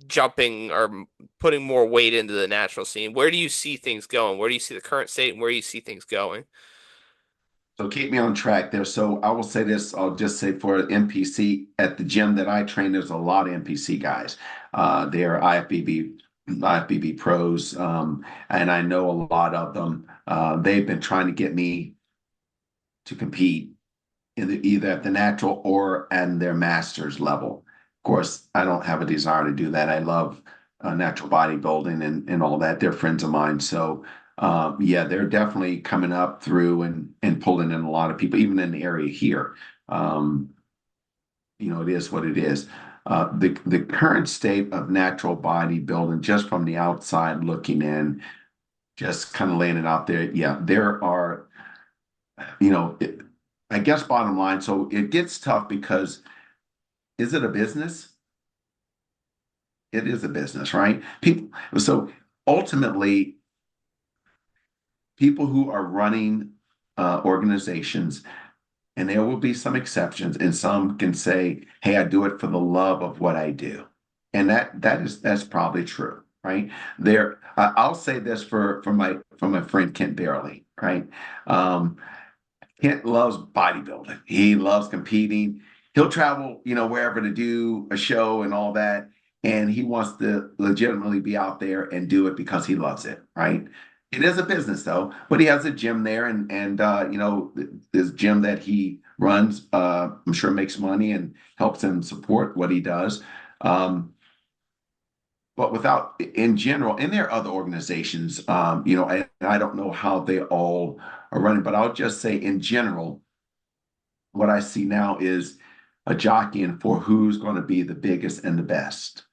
jumping or putting more weight into the natural scene. Where do you see things going? Where do you see the current state, and where do you see things going? So keep me on track there. So I will say this, I'll just say for NPC at the gym that I train, there's a lot of NPC guys. They're IFBB pros, and I know a lot of them. They've been trying to get me to compete either at the natural or at their master's level. Of course, I don't have a desire to do that. I love natural bodybuilding and all that. They're friends of mine. So, yeah, they're definitely coming up through and pulling in a lot of people, even in the area here. Um, it is what it is. The current state of natural bodybuilding, just from the outside looking in, just kind of laying it out there. Yeah, there are, you know, it, I guess bottom line. So it gets tough because is it a business? It is a business, right? So ultimately, people who are running organizations, and there will be some exceptions, and some can say, "Hey, I do it for the love of what I do," and that's probably true, right? I'll say this for my friend Kent Barely, right? Um, Kent loves bodybuilding. He loves competing. He'll travel, wherever to do a show and all that. And he wants to legitimately be out there and do it because he loves it, right? It is a business though, but he has a gym there and this gym that he runs, I'm sure makes money and helps him support what he does. Um, but without in general, and there are other organizations, I don't know how they all are running, but I'll just say in general, what I see now is a jockeying for who's going to be the biggest and the best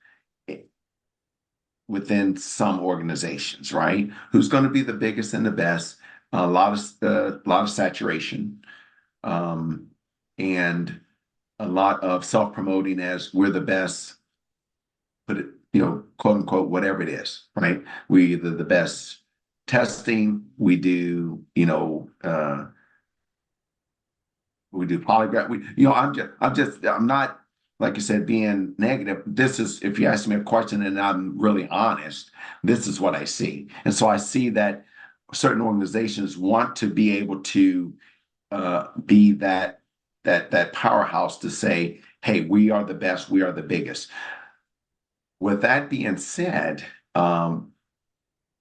within some organizations, right? Who's going to be the biggest and the best? A lot of saturation, um, and a lot of self-promoting as we're the best. Put it, quote unquote, whatever it is, right? We either the best testing, we do polygraph. I'm not, like I said, being negative. This is, if you ask me a question and I'm really honest, this is what I see. And so I see that certain organizations want to be able to be that powerhouse to say, hey, we are the best, we are the biggest. With that being said,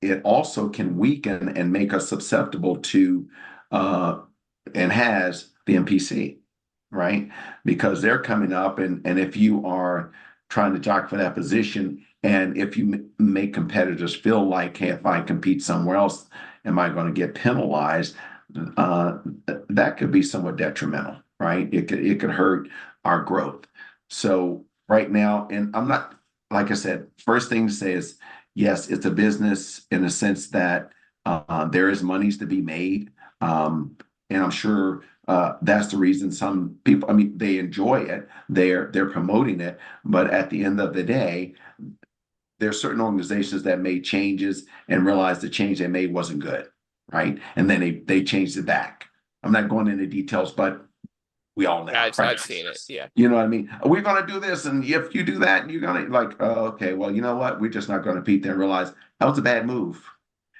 it also can weaken and make us susceptible to and has the NPC, right? Because they're coming up, and if you are trying to jockey for that position, and if you make competitors feel like, hey, if I compete somewhere else, am I going to get penalized? Uh, that could be somewhat detrimental, right? It could hurt our growth. So right now, and I'm not, like I said, first thing to say is yes, it's a business in a sense that There is monies to be made. And I'm sure that's the reason some people, I mean, they enjoy it. They're promoting it. But at the end of the day, there are certain organizations that made changes and realized the change they made wasn't good, right? And then they changed it back. I'm not going into details, but we all know, right? I've seen it. Yeah. You know what I mean? We're going to do this, and if you do that, you're going to like, okay, well, you know what? We're just not going to compete there and realize that was a bad move.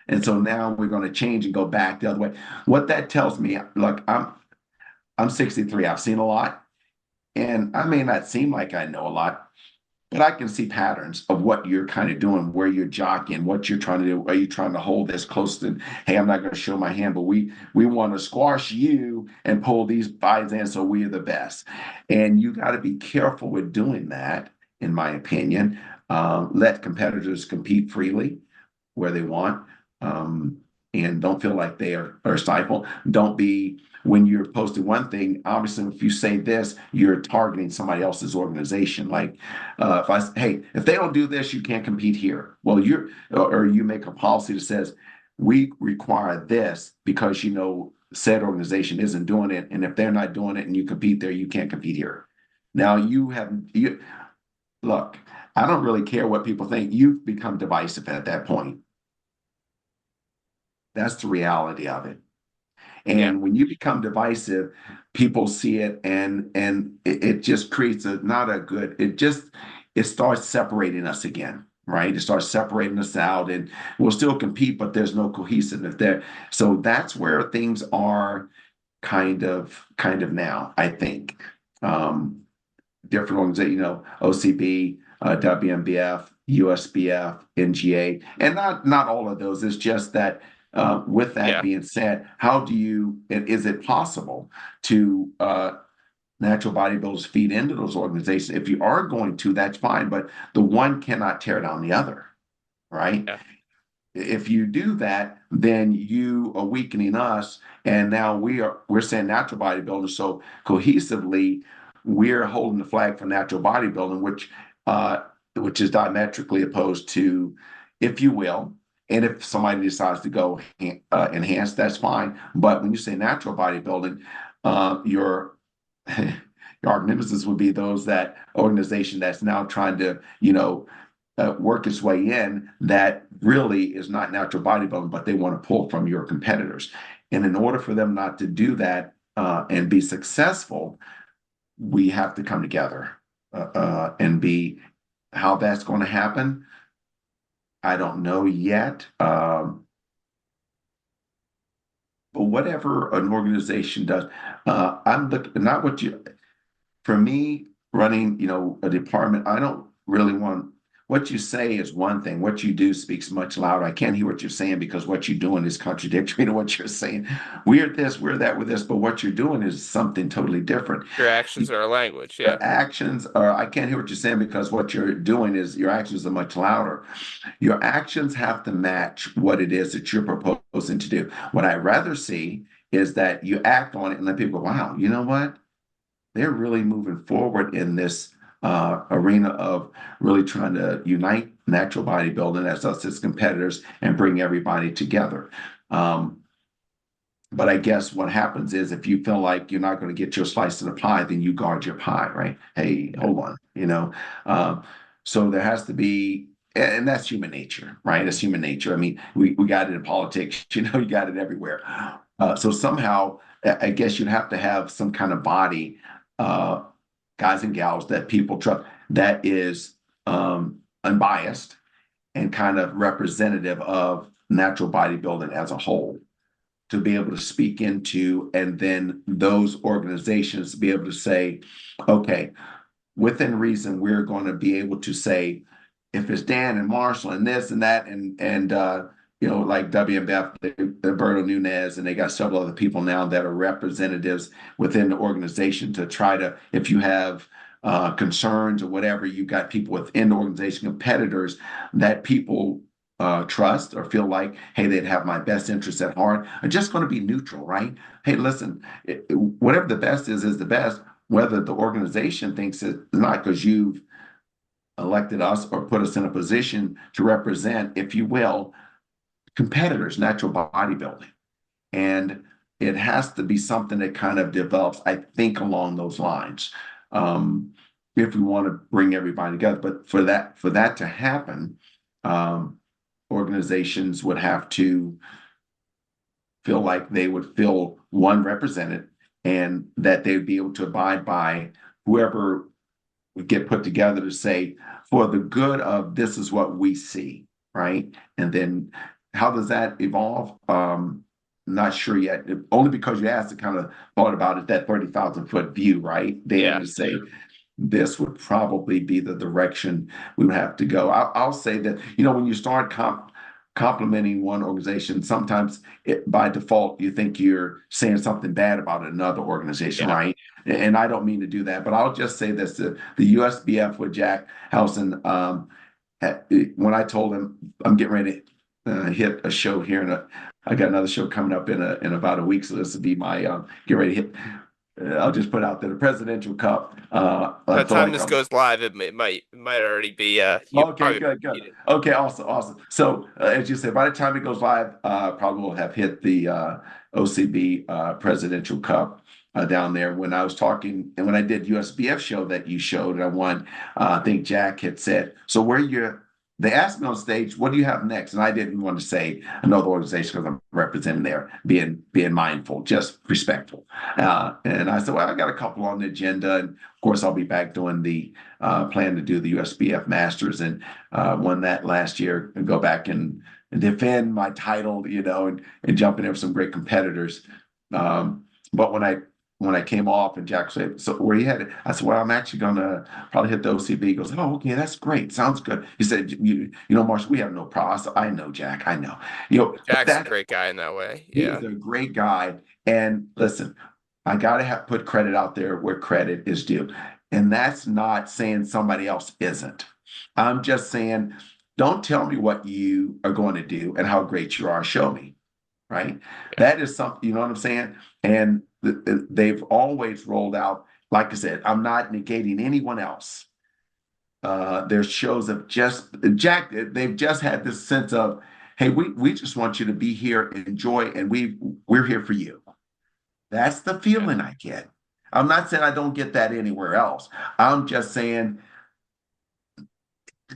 And so now we're going to change and go back the other way. What that tells me, look, I'm 63. I've seen a lot, and I may not seem like I know a lot, but I can see patterns of what you're kind of doing, where you're jockeying, what you're trying to do. Are you trying to hold this close to, hey, I'm not going to show my hand, but we want to squash you and pull these buys in so we are the best. And you got to be careful with doing that, in my opinion. Let competitors compete freely where they want, and don't feel like they are stifled. Don't be, when you're posting one thing, obviously, if you say this, you're targeting somebody else's organization. Like, if I say, hey, if they don't do this, you can't compete here. Well, or you make a policy that says, we require this because, said organization isn't doing it. And if they're not doing it and you compete there, you can't compete here. Now look, I don't really care what people think. You've become divisive at that point. That's the reality of it. And Yeah. when you become divisive, people see it, and it just creates it starts separating us again, right? It starts separating us out, and we'll still compete, but there's no cohesiveness there. So that's where things are kind of now, I think. Different organizations, OCB, WMBF, USBF, NGA, and not all of those. It's just that with that Yeah. being said, is it possible to natural bodybuilders feed into those organizations? If you are going to, that's fine, but the one cannot tear down the other, right? Yeah. If you do that, then you are weakening us, and now we're saying natural bodybuilders. So cohesively, we're holding the flag for natural bodybuilding, which is diametrically opposed to, if you will. And if somebody decides to go enhanced, that's fine. But when you say natural bodybuilding, your your nemesis would be that organization that's now trying to, work its way in, that really is not natural bodybuilding, but they want to pull from your competitors. And in order for them not to do that and be successful, we have to come together and be. How that's going to happen, I don't know yet. But whatever an organization does, I'm looking, not what you, for me, running, a department, I don't really want, what you say is one thing. What you do speaks much louder. I can't hear what you're saying because what you're doing is contradictory to what you're saying. We're this, we're that, with this, but what you're doing is something totally different. Your actions are a language. Yeah. Your actions are, I can't hear what you're saying because what you're doing is, your actions are much louder. Your actions have to match what it is that you're proposing to do. What I'd rather see is that you act on it and let people go, wow, you know what? They're really moving forward in this arena of really trying to unite natural bodybuilding as us as competitors and bring everybody together. But I guess what happens is, if you feel like you're not going to get your slice of the pie, then you guard your pie, right? Hey, hold on. So there has to be, and that's human nature, right? It's human nature. I mean, we got it in politics, you got it everywhere. So somehow, I guess you'd have to have some kind of body, guys and gals that people trust, that is unbiased and kind of representative of natural bodybuilding as a whole, to be able to speak into, and then those organizations be able to say, okay, within reason, we're going to be able to say, if it's Dan and Marshall and this and that, and like WMBF, Alberto Nunez, and they got several other people now that are representatives within the organization to try to, if you have concerns or whatever, you've got people within the organization, competitors that people trust or feel like, hey, they'd have my best interests at heart, are just going to be neutral, right? Hey, listen, whatever the best is the best, whether the organization thinks it's not, because you've elected us or put us in a position to represent, if you will, competitors, natural bodybuilding. And it has to be something that kind of develops, I think, along those lines. If we want to bring everybody together. But for that to happen, organizations would have to feel like they would feel one represented and that they'd be able to abide by whoever would get put together to say, for the good of this is what we see, right? And then how does that evolve? Not sure yet. Only because you asked, I kind of thought about it, that 30,000-foot view, right? Then to say this would probably be the direction we would have to go. I'll say that, when you start complimenting one organization, sometimes by default, you think you're saying something bad about another organization, right? And I don't mean to do that, but I'll just say this, the USBF with Jack Howson, when I told him I'm getting ready to hit a show here, I got another show coming up in about a week, so this will be my get ready to hit. I'll just put out there the Presidential Cup. By the time this goes live, it might already be. Okay, good. Okay, awesome. So as you said, by the time it goes live, probably will have hit the OCB Presidential Cup down there. When I was talking and when I did USBF show that you showed, I won. I think Jack had said, "So They asked me on stage, what do you have next?" And I didn't want to say another organization because I'm representing there, being mindful, just respectful. And I said, well, I got a couple on the agenda. And of course, I'll be back doing the plan to do the USBF Masters and won that last year and go back and defend my title, and jump in there with some great competitors. But when I came off and Jack said, "So where you headed?" I said, "Well, I'm actually going to probably hit the OCB." He goes, "Oh, okay, that's great. Sounds good." He said, Marshall, we have no problem." I said, "I know, Jack. I know." Jack's a great guy in that way. Yeah. He's a great guy. And listen, I got to put credit out there where credit is due. And that's not saying somebody else isn't. I'm just saying, don't tell me what you are going to do and how great you are. Show me. Right? Yeah. That is something, you know what I'm saying? And they've always rolled out, like I said, I'm not negating anyone else. Their shows have they've just had this sense of, hey, we just want you to be here, enjoy, and we're here for you. That's the feeling I get. I'm not saying I don't get that anywhere else. I'm just saying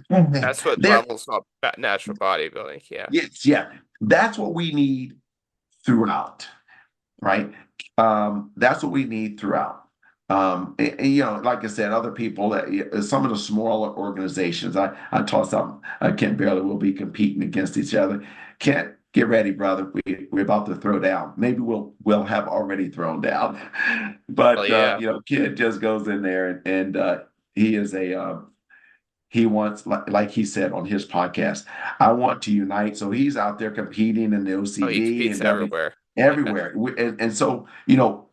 that's what levels up natural bodybuilding. Yeah. Yes, yeah. That's what we need throughout, right? That's what we need throughout. And, like I said, other people, some of the smaller organizations, I tossed out, Kent Barely will be competing against each other. Kent, get ready, brother. We're about to throw down. Maybe we'll have already thrown down. But, Kent just goes in there and he is he wants, like he said on his podcast, I want to unite. So he's out there competing in the OCB. He competes everywhere. Everywhere. And so,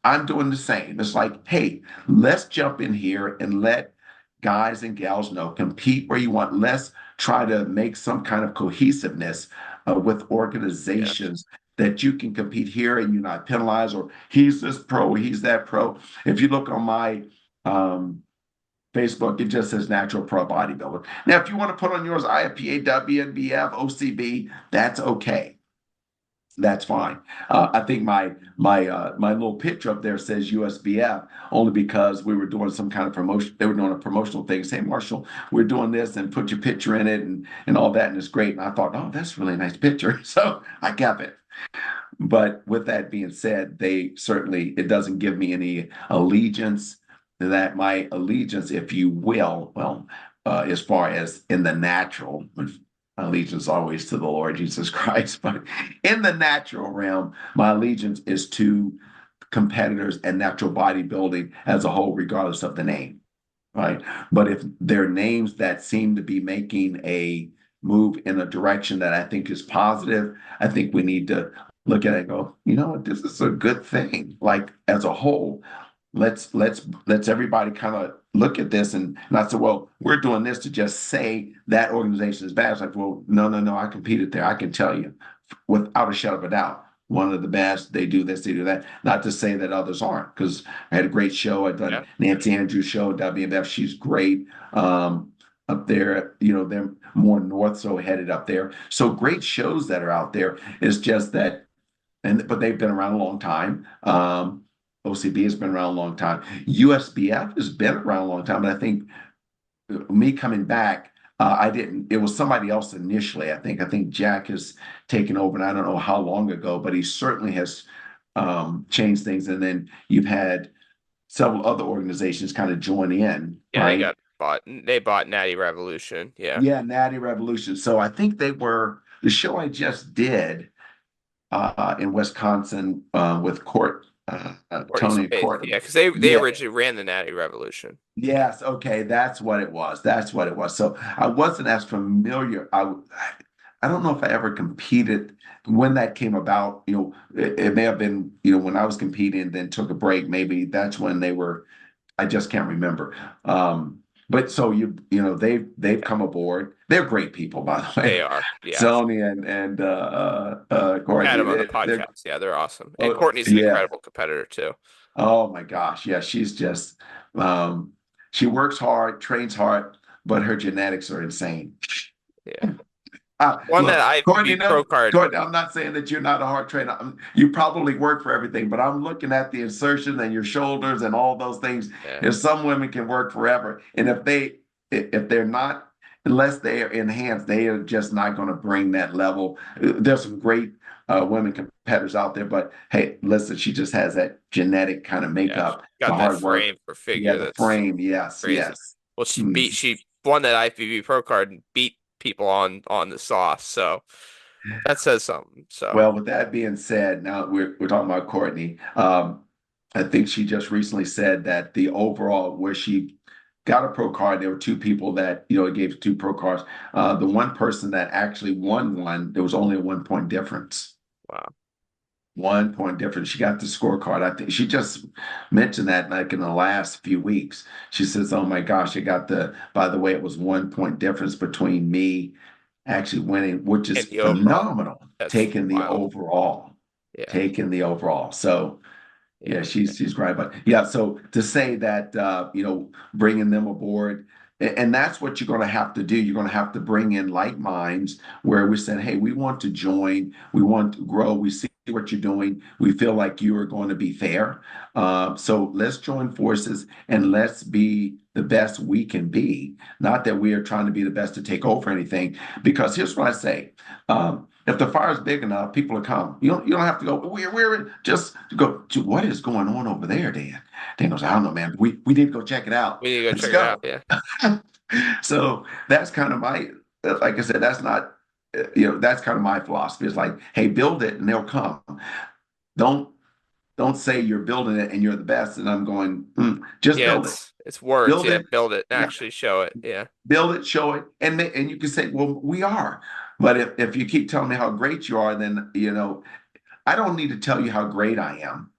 I'm doing the same. It's like, hey, let's jump in here and let guys and gals know, compete where you want. Let's try to make some kind of cohesiveness with organizations that you can compete here and you're not penalized, or he's this pro, he's that pro. If you look on my Facebook, it just says Natural Pro Bodybuilder. Now, if you want to put on yours IFPA, WNBF, OCB, that's okay. That's fine. I think my little picture up there says USBF only because we were doing some kind of promotion. They were doing a promotional thing. Say, Marshall, we're doing this and put your picture in it and all that, and it's great. And I thought, oh, that's a really nice picture. So I kept it. But with that being said, it doesn't give me any allegiance. That my allegiance, if you will, as far as in the natural, allegiance always to the Lord Jesus Christ, but in the natural realm, my allegiance is to competitors and natural bodybuilding as a whole, regardless of the name, right? But if there are names that seem to be making a move in a direction that I think is positive, I think we need to look at it and go, you know what, this is a good thing. Like as a whole, let's everybody kind of look at this and not say, well, we're doing this to just say that organization is bad. It's like, well, no, I competed there. I can tell you without a shadow of a doubt, one of the best. They do this, they do that. Not to say that others aren't, because I had a great show. I've done Nancy Andrews' show, WMF. She's great. up there. They're more north, so headed up there. So great shows that are out there. It's just that, but they've been around a long time. OCB has been around a long time. USBF has been around a long time, but I think me coming back, I didn't. It was somebody else initially. I think Jack has taken over, and I don't know how long ago, but he certainly has changed things. And then you've had several other organizations kind of join in, Yeah, they right? got bought. They bought Natty Revolution. Yeah. Yeah, Natty Revolution. So I think they were the show I just did in Wisconsin with Courtney Tony Spaeth. Court. Yeah, because they Yeah. originally ran the Natty Revolution. Yes. Okay. That's what it was. That's what it was. So I wasn't as familiar. I don't know if I ever competed when that came about. It may have been, when I was competing, then took a break. Maybe that's when they were. I just can't remember. But so they've come aboard. They're great people, by the way. They are. Yeah. Sony and Courtney. Had them on the They're podcast. Yeah, they're awesome. And oh, Courtney's an yeah. incredible competitor too. Oh my gosh. Yeah, she's just she works hard, trains hard, but her genetics are insane. Yeah. One Look, that Courtney, IFBB Pro Card. Courtney, I'm not saying that you're not a hard trainer. You probably work for everything, but I'm looking at the insertion and your shoulders and all those things. Yeah. If some women can work forever, and if they're not, unless they are enhanced, they are just not going to bring that level. There's some great women competitors out there, but hey, listen, she just has that genetic kind of makeup, got the that hard frame work. for figure. Yeah, the That's frame. Yes, crazy. yes. Well, she won that IFBB Pro Card and beat people on the sauce. So that says something. So Well, with that being said, now we're talking about Courtney. I think she just recently said that the overall where she got a pro card, there were two people that it gave two pro cards. The one person that actually won one, there was only a 1 point difference. wow. 1 point difference. She got the scorecard. I think she just mentioned that like in the last few weeks. She says, "Oh my gosh, by the way, it was 1 point difference between me actually winning, which is And the overall. phenomenal, That's taking the wild. overall." Yeah. Taking the overall. So yeah, Yeah. she's great. But yeah, so to say that bringing them aboard, and that's what you're going to have to do. You're going to have to bring in like minds where we said, hey, we want to join, we want to grow, we see what you're doing, we feel like you are going to be fair. So let's join forces and let's be the best we can be. Not that we are trying to be the best to take over anything, because here's what I say. If the fire is big enough, people will come. You don't have to go, we're just go to what is going on over there, Dan. Dan goes, I don't know, man. We need to go check it out. We need to go Let's check it go. out. Yeah. So that's kind of my, like I said, that's not, that's kind of my philosophy. It's like, hey, build it and they'll come. Don't say you're building it and you're the best. And I'm going, just build it. It's words. Build Yeah, it. build it and Yeah. actually show it. Yeah. Build it, show it, and you can say, well, we are. But if you keep telling me how great you are, then I don't need to tell you how great I am.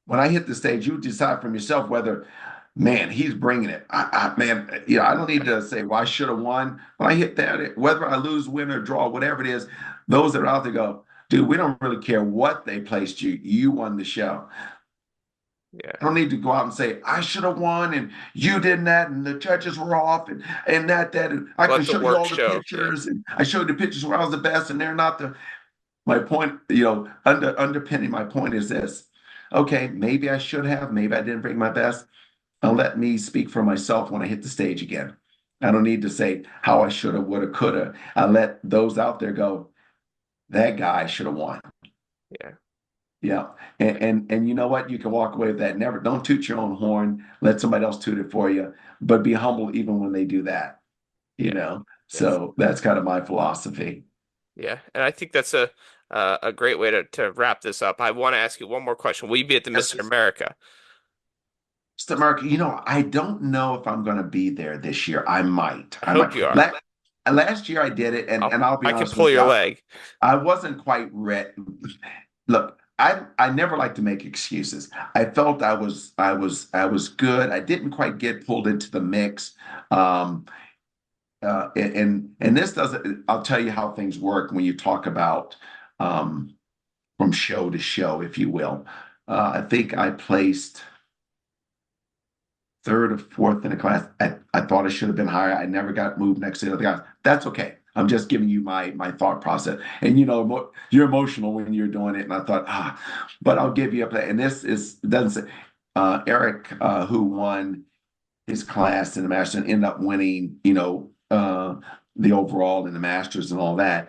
When I hit the stage, you decide from yourself whether, man, he's bringing it. Man, I don't need to say, well, I should have won. When I hit that, whether I lose, win, or draw, whatever it is, those that are out there go, dude, we don't really care what they placed you. You won the show. Yeah. I don't need to go out and say, I should have won and you did that and the judges were off and that and I can show you all the pictures and I showed the pictures where I was the best and they're not my point, underpinning my point is this. Okay, maybe I should have, maybe I didn't bring my best. Let me speak for myself when I hit the stage again. I don't need to say how I should have, would have, could have. I let those out there go, that guy should have won. Yeah. Yeah. And you know what? You can walk away with that. Never, don't toot your own horn. Let somebody else toot it for you, but be humble even when they do that, So that's kind of my philosophy. Yeah. And I think that's a great way to wrap this up. I want to ask you one more question. Will you be at the Mr. America? Mr. America, I don't know if I'm going to be there this year. I might. I hope you are. Last year I did it, and I'll be honest. I can pull your leg. I wasn't quite ready. Look, I never like to make excuses. I felt I was good. I didn't quite get pulled into the mix. And this doesn't. I'll tell you how things work when you talk about from show to show, if you will. I think I placed third or fourth in the class. I thought I should have been higher. I never got moved next to the other guys. That's okay. I'm just giving you my thought process. And you're emotional when you're doing it. And I thought, but I'll give you a play. And this is doesn't say Eric, who won his class in the Masters and ended up winning, the overall in the Masters and all that.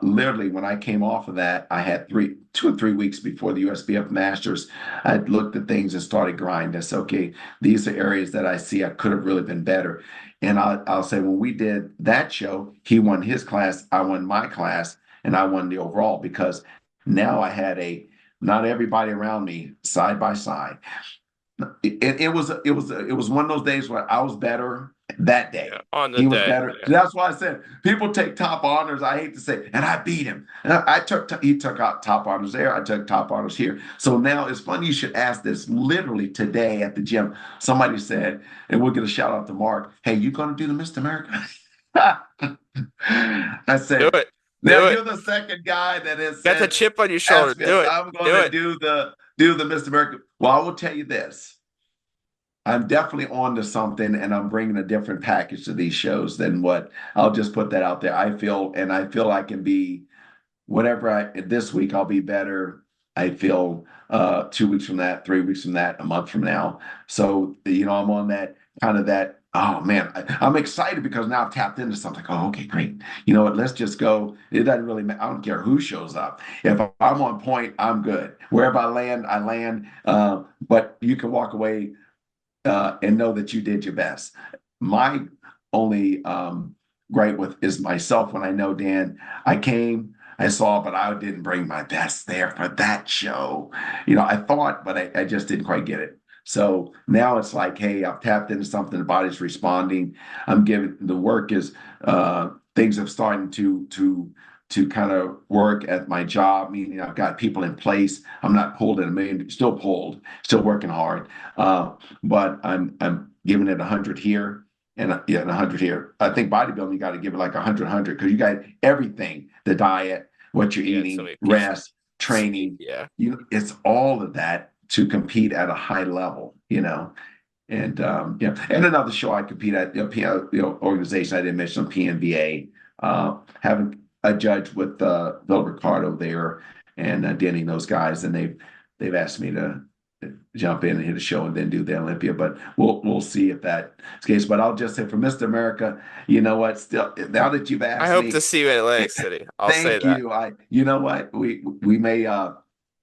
Literally, when I came off of that, I had 2 or 3 weeks before the USBF Masters. I looked at things and started grinding. I said, okay, these are areas that I see I could have really been better. And I'll say, when we did that show, he won his class, I won my class, and I won the overall because now I had not everybody around me side by side. It was one of those days where I was better that day. Yeah, on the He was day. better. Yeah. That's why I said people take top honors. I hate to say, and I beat him. And he took out top honors there. I took top honors here. So now it's funny you should ask this. Literally today at the gym, somebody said, and we'll get a shout out to Mark. Hey, you gonna do the Mr. America? I said, Do it. now you're the second guy that has Got the said, chip on your shoulder. Do it. I'm going to do the Mr. America. Well, I will tell you this. I'm definitely on to something, and I'm bringing a different package to these shows than what I'll just put that out there. I feel I can be whatever this week I'll be better. I feel 2 weeks from that, 3 weeks from that, a month from now. So, I'm on that kind of that. Oh man, I'm excited because now I've tapped into something. Oh, okay, great. You know what? Let's just go. It doesn't really matter. I don't care who shows up. If I'm on point, I'm good. Wherever I land, I land. But you can walk away and know that you did your best. My only gripe with is myself when I know, Dan, I saw, but I didn't bring my best there for that show. I thought, but I just didn't quite get it. So now it's like, hey, I've tapped into something, the body's responding. I'm giving the work is things have started to kind of work at my job, meaning I've got people in place. I'm not pulled in a million, still pulled, still working hard. But I'm giving it 100 here and 100 here. I think bodybuilding, you got to give it like 100 because you got everything, the diet, what you're eating, rest, training. Yeah. It's all of that to compete at a high level, And and another show I compete at, organization I didn't mention, PNBA, having a judge with Bill Ricardo there and Denny and those guys, and they've asked me to jump in and hit a show and then do the Olympia, but we'll see if that's the case. But I'll just say for Mr. America, you know what? Still, now that you've asked me, I hope to see you in Atlantic City. I'll say that. Thank you. You know what? We may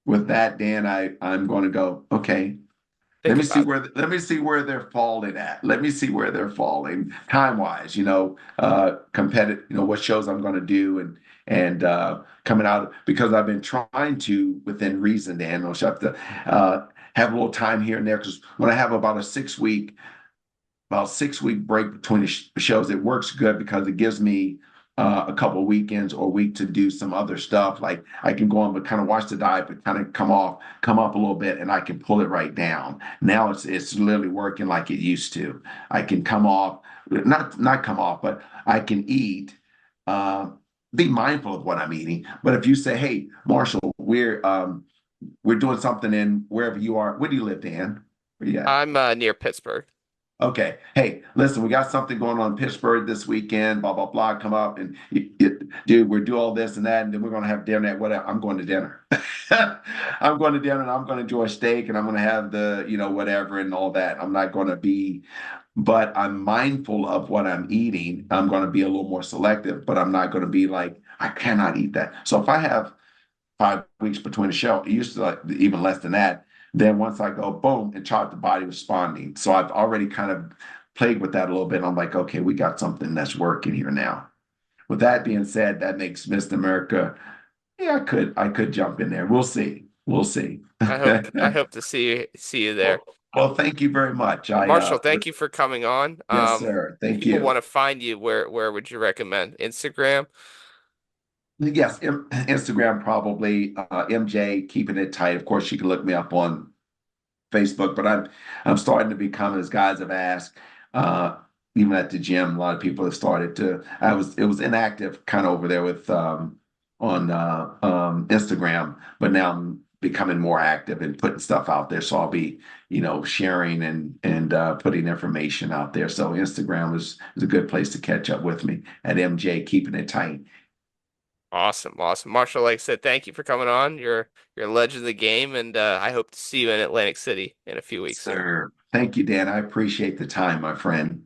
with that, Dan, I'm going to go. Okay, let me see where they're falling at. Let me see where they're falling time wise. Competitive. What shows I'm going to do and coming out because I've been trying to within reason, Dan. I'll have to have a little time here and there because when I have about a 6 week break between the shows, it works good because it gives me a couple of weekends or a week to do some other stuff. Like I can go on, but kind of watch the diet, but kind of come up a little bit, and I can pull it right down. Now it's literally working like it used to. I can come off, not come off, but I can eat. Be mindful of what I'm eating. But if you say, "Hey, Marshall, we're doing something in wherever you are," where do you live, Dan? Where you at? I'm near Pittsburgh. Okay. Hey, listen, we got something going on in Pittsburgh this weekend, blah, blah, blah. Come up and dude, we're do all this and that, and then we're going to have dinner at whatever. I'm going to dinner. I'm going to dinner and I'm going to enjoy steak and I'm going to have the, whatever and all that. I'm not going to be, but I'm mindful of what I'm eating. I'm going to be a little more selective, but I'm not going to be like, I cannot eat that. So if I have 5 weeks between a show, it used to like even less than that. Then once I go, boom, and chart the body responding. So I've already kind of played with that a little bit. I'm like, okay, we got something that's working here now. With that being said, that makes Mr. America. Yeah, I could jump in there. We'll see. I hope to see you there. Well, thank you very much. Marshall, thank you for coming on. Yes, sir. Thank you. If people want to find you, where would you recommend? Instagram? Yes, Instagram probably. MJ, keeping it tight. Of course, you can look me up on Facebook, but I'm starting to become, as guys have asked, even at the gym, a lot of people have started to. It was inactive kind of over there with on Instagram, but now I'm becoming more active and putting stuff out there. So I'll be, sharing and putting information out there. So Instagram is a good place to catch up with me at MJ, keeping it tight. Awesome, awesome. Marshall, like I said, thank you for coming on. You're a legend of the game, and I hope to see you in Atlantic City in a few weeks here. Sir, thank you, Dan. I appreciate the time, my friend.